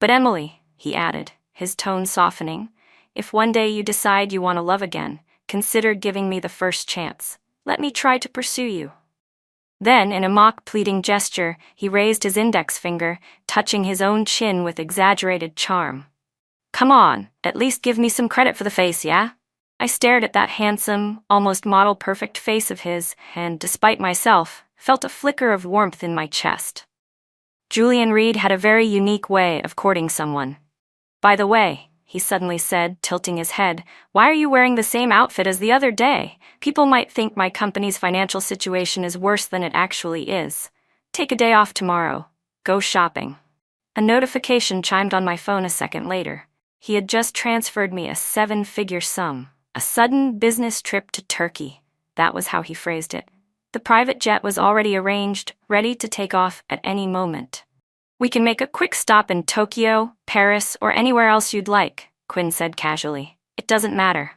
But Emily, he added, his tone softening, if one day you decide you want to love again, consider giving me the first chance. Let me try to pursue you. Then, in a mock pleading gesture, he raised his index finger, touching his own chin with exaggerated charm. Come on, at least give me some credit for the face, yeah? I stared at that handsome, almost model-perfect face of his, and, despite myself, felt a flicker of warmth in my chest. Julian Reed had a very unique way of courting someone. By the way, he suddenly said, tilting his head, why are you wearing the same outfit as the other day? People might think my company's financial situation is worse than it actually is. Take a day off tomorrow. Go shopping. A notification chimed on my phone a second later. He had just transferred me a 7-figure sum. A sudden business trip to Turkey. That was how he phrased it. The private jet was already arranged, ready to take off at any moment. We can make a quick stop in Tokyo, Paris, or anywhere else you'd like, Quinn said casually. It doesn't matter.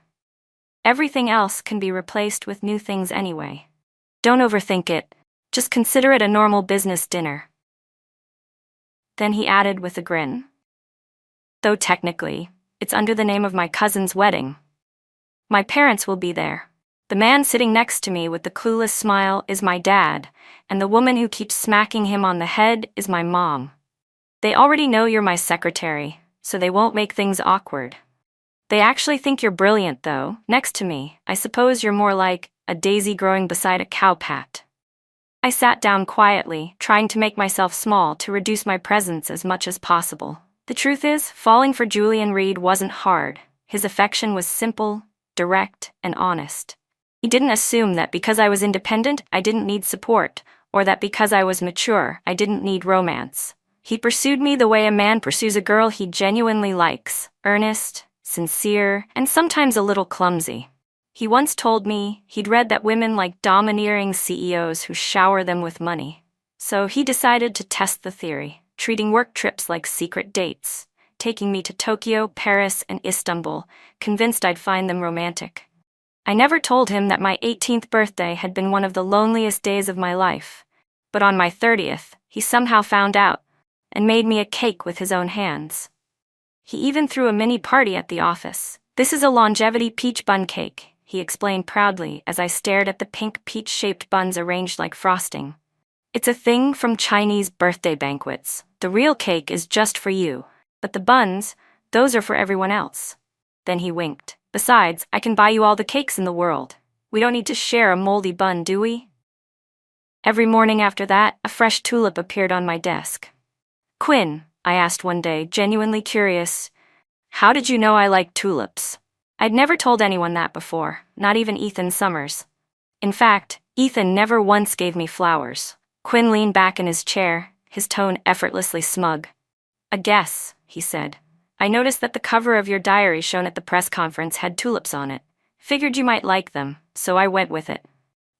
Everything else can be replaced with new things anyway. Don't overthink it. Just consider it a normal business dinner. Then he added with a grin. Though technically, it's under the name of my cousin's wedding. My parents will be there. The man sitting next to me with the clueless smile is my dad, and the woman who keeps smacking him on the head is my mom. They already know you're my secretary, so they won't make things awkward. They actually think you're brilliant, though. Next to me, I suppose you're more like a daisy growing beside a cowpat. I sat down quietly, trying to make myself small to reduce my presence as much as possible. The truth is, falling for Julian Reed wasn't hard. His affection was simple, direct, and honest. He didn't assume that because I was independent, I didn't need support, or that because I was mature, I didn't need romance. He pursued me the way a man pursues a girl he genuinely likes, earnest, sincere, and sometimes a little clumsy. He once told me he'd read that women like domineering CEOs who shower them with money. So he decided to test the theory, treating work trips like secret dates, taking me to Tokyo, Paris, and Istanbul, convinced I'd find them romantic. I never told him that my 18th birthday had been one of the loneliest days of my life, but on my 30th, he somehow found out, and made me a cake with his own hands. He even threw a mini party at the office. This is a longevity peach bun cake, he explained proudly as I stared at the pink peach-shaped buns arranged like frosting. It's a thing from Chinese birthday banquets. The real cake is just for you. But the buns, those are for everyone else. Then he winked. Besides, I can buy you all the cakes in the world. We don't need to share a moldy bun, do we? Every morning after that, a fresh tulip appeared on my desk. Quinn, I asked one day, genuinely curious, how did you know I liked tulips? I'd never told anyone that before, not even Ethan Summers. In fact, Ethan never once gave me flowers. Quinn leaned back in his chair, his tone effortlessly smug. A guess, he said. I noticed that the cover of your diary shown at the press conference had tulips on it. Figured you might like them, so I went with it.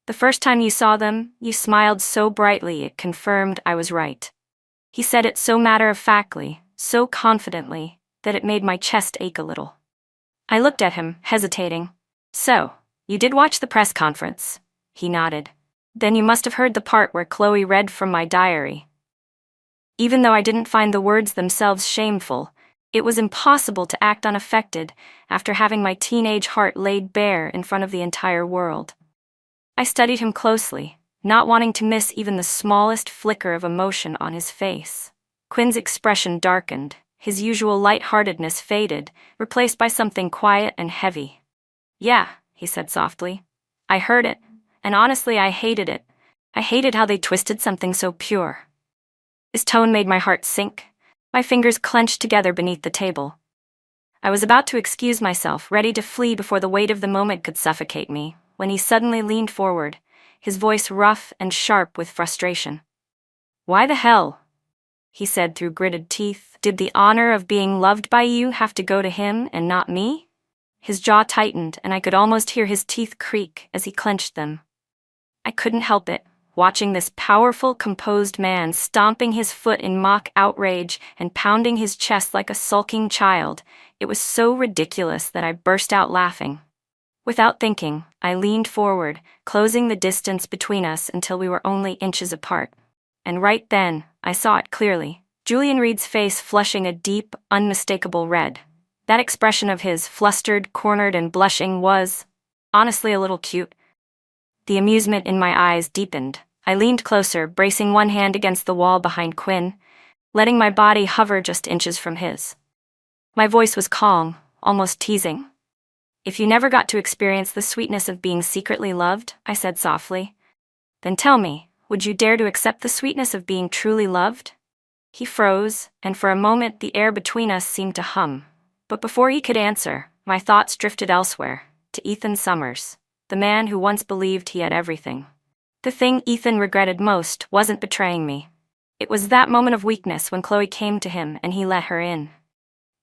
The first time you saw them, you smiled so brightly it confirmed I was right. He said it so matter-of-factly, so confidently, that it made my chest ache a little. I looked at him, hesitating. So, you did watch the press conference? He nodded. Then you must have heard the part where Chloe read from my diary. Even though I didn't find the words themselves shameful, it was impossible to act unaffected after having my teenage heart laid bare in front of the entire world. I studied him closely, not wanting to miss even the smallest flicker of emotion on his face. Quinn's expression darkened, his usual light-heartedness faded, replaced by something quiet and heavy. Yeah, he said softly. I heard it, and honestly I hated it. I hated how they twisted something so pure. His tone made my heart sink. My fingers clenched together beneath the table. I was about to excuse myself, ready to flee before the weight of the moment could suffocate me, when he suddenly leaned forward, his voice rough and sharp with frustration. "Why the hell?" he said through gritted teeth. "Did the honor of being loved by you have to go to him and not me?" His jaw tightened, and I could almost hear his teeth creak as he clenched them. I couldn't help it, watching this powerful, composed man stomping his foot in mock outrage and pounding his chest like a sulking child. It was so ridiculous that I burst out laughing. Without thinking, I leaned forward, closing the distance between us until we were only inches apart. And right then, I saw it clearly. Julian Reed's face flushing a deep, unmistakable red. That expression of his, flustered, cornered, and blushing, was, honestly, a little cute. The amusement in my eyes deepened. I leaned closer, bracing one hand against the wall behind Quinn, letting my body hover just inches from his. My voice was calm, almost teasing. "If you never got to experience the sweetness of being secretly loved," I said softly, "then tell me, would you dare to accept the sweetness of being truly loved?" He froze, and for a moment the air between us seemed to hum. But before he could answer, my thoughts drifted elsewhere, to Ethan Summers, the man who once believed he had everything. The thing Ethan regretted most wasn't betraying me. It was that moment of weakness when Chloe came to him and he let her in.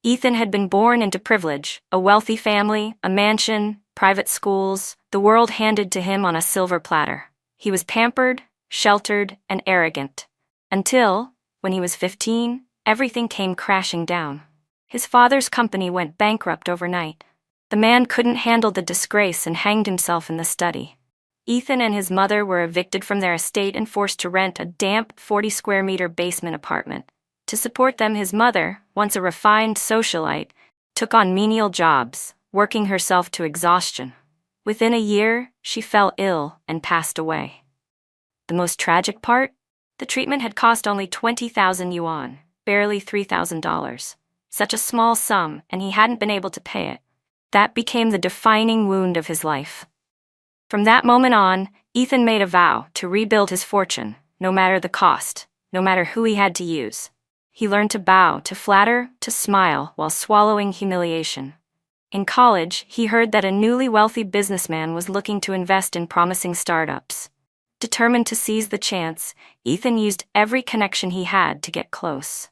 Ethan had been born into privilege, a wealthy family, a mansion, private schools, the world handed to him on a silver platter. He was pampered, sheltered, and arrogant. Until, when he was 15, everything came crashing down. His father's company went bankrupt overnight. The man couldn't handle the disgrace and hanged himself in the study. Ethan and his mother were evicted from their estate and forced to rent a damp 40-square-meter basement apartment. To support them, his mother, once a refined socialite, took on menial jobs, working herself to exhaustion. Within a year, she fell ill and passed away. The most tragic part? The treatment had cost only 20,000 yuan, barely $3,000. Such a small sum, and he hadn't been able to pay it. That became the defining wound of his life. From that moment on, Ethan made a vow to rebuild his fortune, no matter the cost, no matter who he had to use. He learned to bow, to flatter, to smile, while swallowing humiliation. In college, he heard that a newly wealthy businessman was looking to invest in promising startups. Determined to seize the chance, Ethan used every connection he had to get close.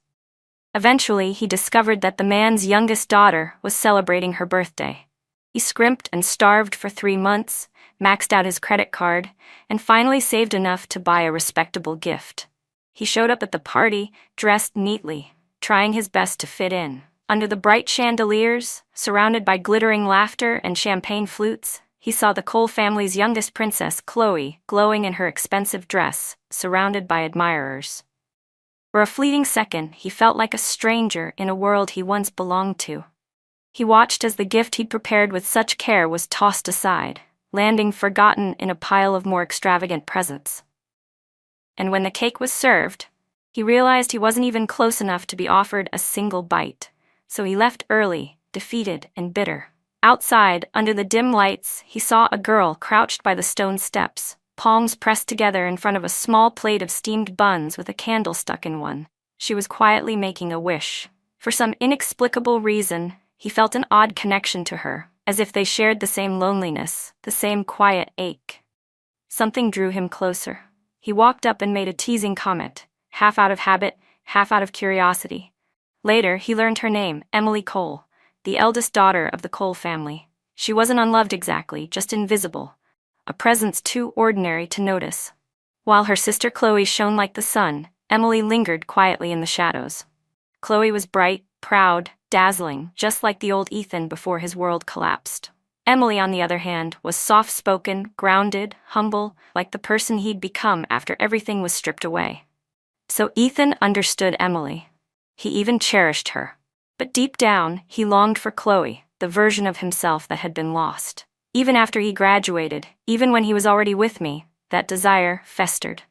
Eventually, he discovered that the man's youngest daughter was celebrating her birthday. He scrimped and starved for 3 months, maxed out his credit card, and finally saved enough to buy a respectable gift. He showed up at the party, dressed neatly, trying his best to fit in. Under the bright chandeliers, surrounded by glittering laughter and champagne flutes, he saw the Cole family's youngest princess, Chloe, glowing in her expensive dress, surrounded by admirers. For a fleeting second, he felt like a stranger in a world he once belonged to. He watched as the gift he'd prepared with such care was tossed aside, landing forgotten in a pile of more extravagant presents. And when the cake was served, he realized he wasn't even close enough to be offered a single bite, so he left early, defeated and bitter. Outside, under the dim lights, he saw a girl crouched by the stone steps, palms pressed together in front of a small plate of steamed buns with a candle stuck in one. She was quietly making a wish. For some inexplicable reason, he felt an odd connection to her, as if they shared the same loneliness, the same quiet ache. Something drew him closer. He walked up and made a teasing comment, half out of habit, half out of curiosity. Later, he learned her name, Emily Cole, the eldest daughter of the Cole family. She wasn't unloved exactly, just invisible, a presence too ordinary to notice. While her sister Chloe shone like the sun, Emily lingered quietly in the shadows. Chloe was bright, proud, dazzling, just like the old Ethan before his world collapsed. Emily, on the other hand, was soft-spoken, grounded, humble, like the person he'd become after everything was stripped away. So Ethan understood Emily. He even cherished her. But deep down, he longed for Chloe, the version of himself that had been lost. Even after he graduated, even when he was already with me, that desire festered.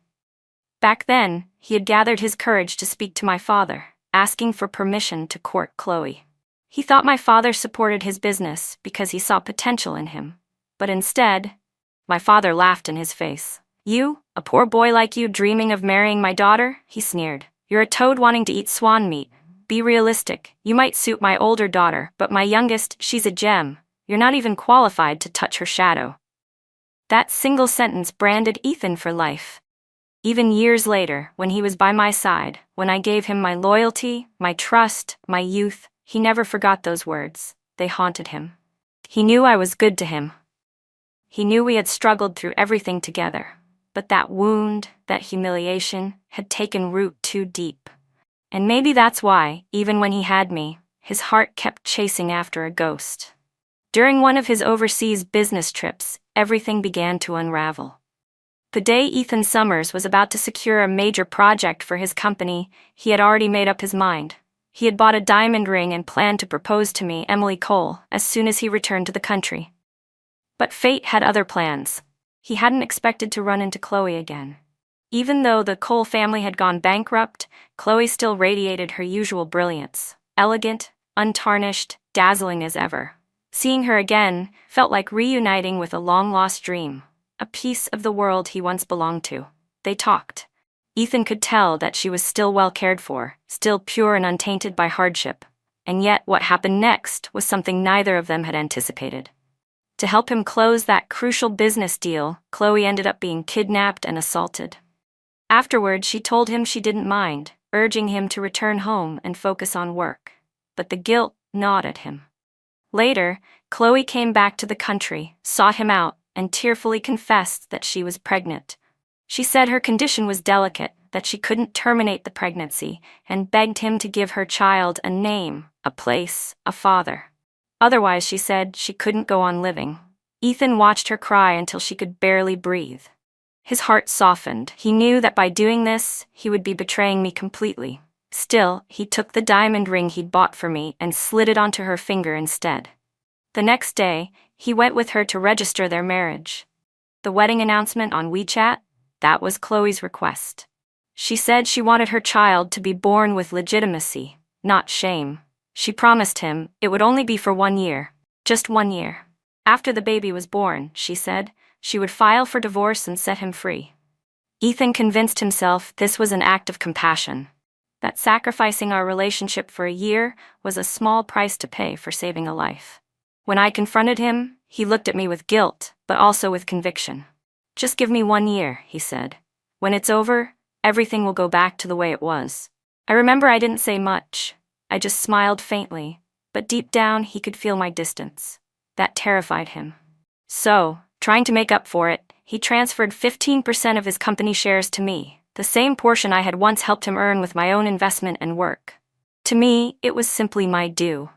Back then, he had gathered his courage to speak to my father, asking for permission to court Chloe. He thought my father supported his business because he saw potential in him. But instead, my father laughed in his face. "You, a poor boy like you dreaming of marrying my daughter?" he sneered. "You're a toad wanting to eat swan meat. be realistic. You might suit my older daughter, but my youngest, she's a gem. You're not even qualified to touch her shadow." That single sentence branded Ethan for life. Even years later, when he was by my side, when I gave him my loyalty, my trust, my youth, he never forgot those words. They haunted him. He knew I was good to him. He knew we had struggled through everything together. But that wound, that humiliation, had taken root too deep. And maybe that's why, even when he had me, his heart kept chasing after a ghost. During one of his overseas business trips, everything began to unravel. The day Ethan Summers was about to secure a major project for his company, he had already made up his mind. He had bought a diamond ring and planned to propose to me, Emily Cole, as soon as he returned to the country. But fate had other plans. He hadn't expected to run into Chloe again. Even though the Cole family had gone bankrupt, Chloe still radiated her usual brilliance, elegant, untarnished, dazzling as ever. Seeing her again felt like reuniting with a long-lost dream, a piece of the world he once belonged to. They talked. Ethan could tell that she was still well cared for, still pure and untainted by hardship. And yet what happened next was something neither of them had anticipated. To help him close that crucial business deal, Chloe ended up being kidnapped and assaulted. Afterward, she told him she didn't mind, urging him to return home and focus on work. But the guilt gnawed at him. Later, Chloe came back to the country, sought him out, and tearfully confessed that she was pregnant. She said her condition was delicate, that she couldn't terminate the pregnancy, and begged him to give her child a name, a place, a father. Otherwise, she said, she couldn't go on living. Ethan watched her cry until she could barely breathe. His heart softened. He knew that by doing this, he would be betraying me completely. Still, he took the diamond ring he'd bought for me and slid it onto her finger instead. The next day, he went with her to register their marriage. The wedding announcement on WeChat? That was Chloe's request. She said she wanted her child to be born with legitimacy, not shame. She promised him it would only be for 1 year, just 1 year. After the baby was born, she said, she would file for divorce and set him free. Ethan convinced himself this was an act of compassion, that sacrificing our relationship for a year was a small price to pay for saving a life. When I confronted him, he looked at me with guilt, but also with conviction. "Just give me 1 year," he said. "When it's over, everything will go back to the way it was." I remember I didn't say much. I just smiled faintly, but deep down he could feel my distance. That terrified him. So, trying to make up for it, he transferred 15% of his company shares to me, the same portion I had once helped him earn with my own investment and work. To me, it was simply my due.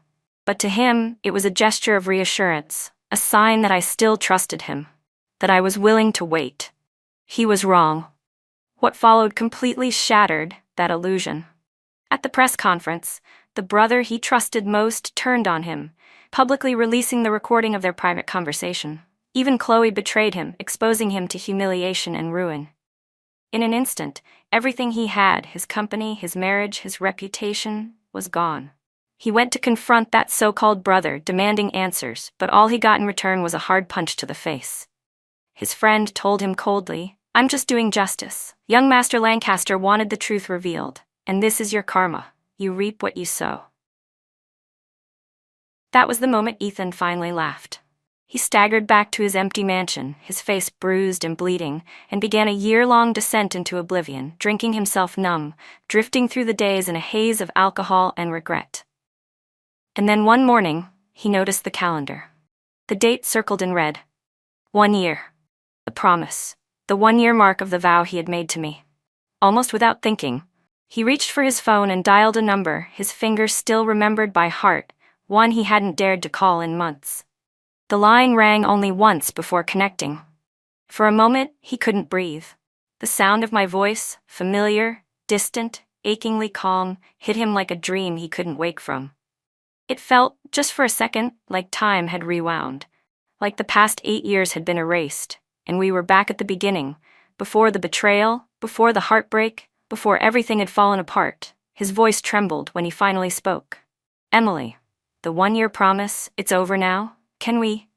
But to him, it was a gesture of reassurance, a sign that I still trusted him, that I was willing to wait. He was wrong. What followed completely shattered that illusion. At the press conference, the brother he trusted most turned on him, publicly releasing the recording of their private conversation. Even Chloe betrayed him, exposing him to humiliation and ruin. In an instant, everything he had, his company, his marriage, his reputation, was gone. He went to confront that so-called brother, demanding answers, but all he got in return was a hard punch to the face. His friend told him coldly, "I'm just doing justice. Young Master Lancaster wanted the truth revealed, and this is your karma. You reap what you sow." That was the moment Ethan finally laughed. He staggered back to his empty mansion, his face bruised and bleeding, and began a year-long descent into oblivion, drinking himself numb, drifting through the days in a haze of alcohol and regret. And then one morning, he noticed the calendar. The date circled in red. 1 year. The promise. The 1-year mark of the vow he had made to me. Almost without thinking, he reached for his phone and dialed a number his fingers still remembered by heart, one he hadn't dared to call in months. The line rang only once before connecting. For a moment, he couldn't breathe. The sound of my voice, familiar, distant, achingly calm, hit him like a dream he couldn't wake from. It felt, just for a second, like time had rewound, like the past 8 years had been erased, and we were back at the beginning, before the betrayal, before the heartbreak, before everything had fallen apart. His voice trembled when he finally spoke. "Emily, the 1-year promise, it's over now? Can we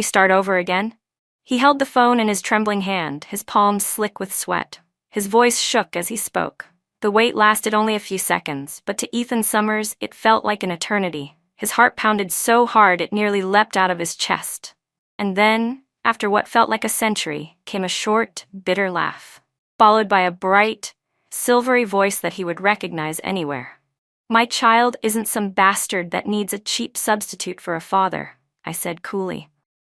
start over again?" He held the phone in his trembling hand, his palms slick with sweat. His voice shook as he spoke. The wait lasted only a few seconds, but to Ethan Summers it felt like an eternity. His heart pounded so hard it nearly leapt out of his chest. And then, after what felt like a century, came a short, bitter laugh, followed by a bright, silvery voice that he would recognize anywhere. "My child isn't some bastard that needs a cheap substitute for a father," I said coolly.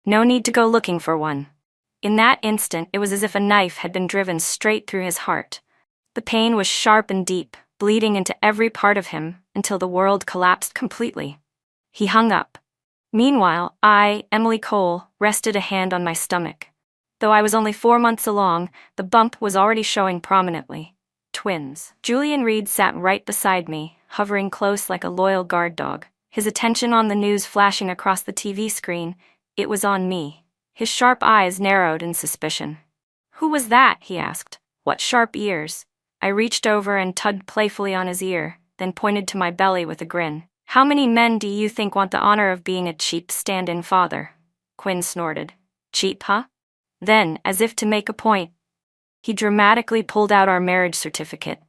"No need to go looking for one." In that instant, it was as if a knife had been driven straight through his heart. The pain was sharp and deep, bleeding into every part of him until the world collapsed completely. He hung up. Meanwhile, I, Emily Cole, rested a hand on my stomach. Though I was only 4 months along, the bump was already showing prominently. Twins. Julian Reed sat right beside me, hovering close like a loyal guard dog, his attention on the news flashing across the TV screen. It was on me. His sharp eyes narrowed in suspicion. "Who was that?" he asked. "What sharp ears?" I reached over and tugged playfully on his ear, then pointed to my belly with a grin. "How many men do you think want the honor of being a cheap stand-in father?" Quinn snorted. "Cheap, huh?" Then, as if to make a point, he dramatically pulled out our marriage certificate,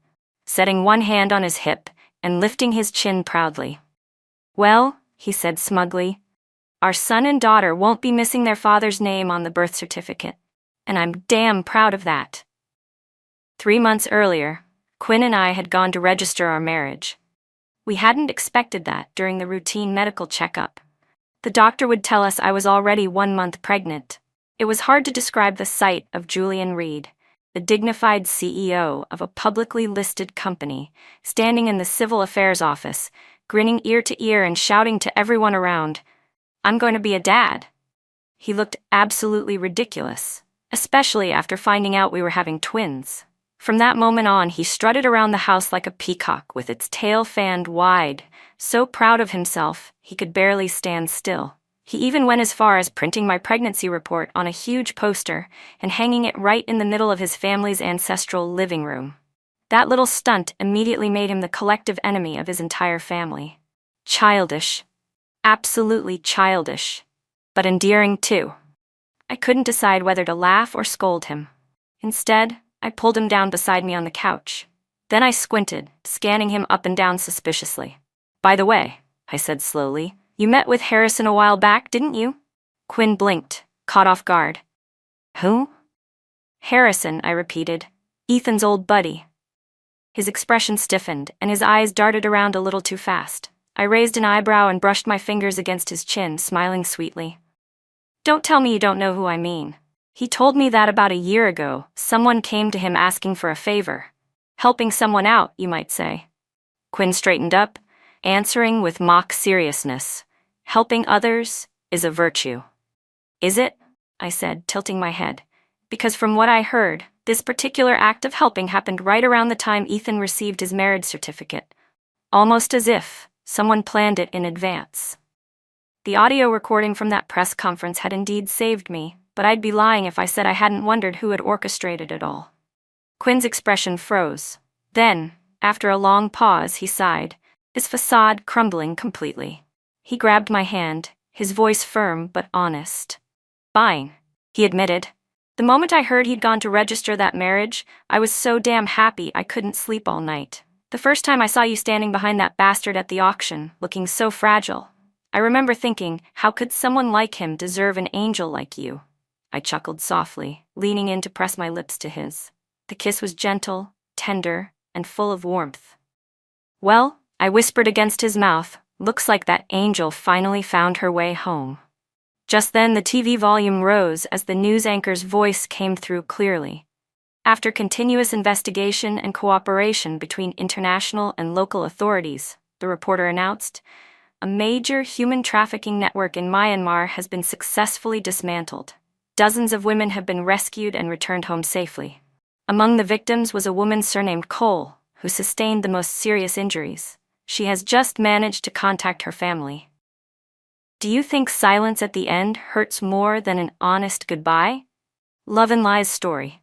setting one hand on his hip and lifting his chin proudly. "Well," he said smugly, "our son and daughter won't be missing their father's name on the birth certificate, and I'm damn proud of that." 3 months earlier, Quinn and I had gone to register our marriage. We hadn't expected that during the routine medical checkup. The doctor would tell us I was already 1 month pregnant. It was hard to describe the sight of Julian Reed, the dignified CEO of a publicly listed company, standing in the civil affairs office, grinning ear to ear and shouting to everyone around, "I'm going to be a dad." He looked absolutely ridiculous, especially after finding out we were having twins. From that moment on, he strutted around the house like a peacock with its tail fanned wide, so proud of himself he could barely stand still. He even went as far as printing my pregnancy report on a huge poster and hanging it right in the middle of his family's ancestral living room. That little stunt immediately made him the collective enemy of his entire family. Childish. Absolutely childish. But endearing too. I couldn't decide whether to laugh or scold him. Instead, I pulled him down beside me on the couch. Then I squinted, scanning him up and down suspiciously. "By the way," I said slowly, "you met with Harrison a while back, didn't you?" Quinn blinked, caught off guard. "Who?" "Harrison," I repeated. "Ethan's old buddy." His expression stiffened, and his eyes darted around a little too fast. I raised an eyebrow and brushed my fingers against his chin, smiling sweetly. "Don't tell me you don't know who I mean. He told me that about a year ago, someone came to him asking for a favor. Helping someone out, you might say." Quinn straightened up, answering with mock seriousness. "Helping others is a virtue." "Is it?" I said, tilting my head. Because from what I heard, this particular act of helping happened right around the time Ethan received his marriage certificate. Almost as if someone planned it in advance. The audio recording from that press conference had indeed saved me, but I'd be lying if I said I hadn't wondered who had orchestrated it all. Quinn's expression froze. Then, after a long pause, he sighed, his facade crumbling completely. He grabbed my hand, his voice firm but honest. "Fine," he admitted. "The moment I heard he'd gone to register that marriage, I was so damn happy I couldn't sleep all night. The first time I saw you standing behind that bastard at the auction, looking so fragile, I remember thinking, how could someone like him deserve an angel like you?" I chuckled softly, leaning in to press my lips to his. The kiss was gentle, tender, and full of warmth. "Well," I whispered against his mouth, "looks like that angel finally found her way home." Just then the TV volume rose as the news anchor's voice came through clearly. After continuous investigation and cooperation between international and local authorities, the reporter announced, a major human trafficking network in Myanmar has been successfully dismantled. Dozens of women have been rescued and returned home safely. Among the victims was a woman surnamed Cole, who sustained the most serious injuries. She has just managed to contact her family. Do you think silence at the end hurts more than an honest goodbye? Love and Lies story.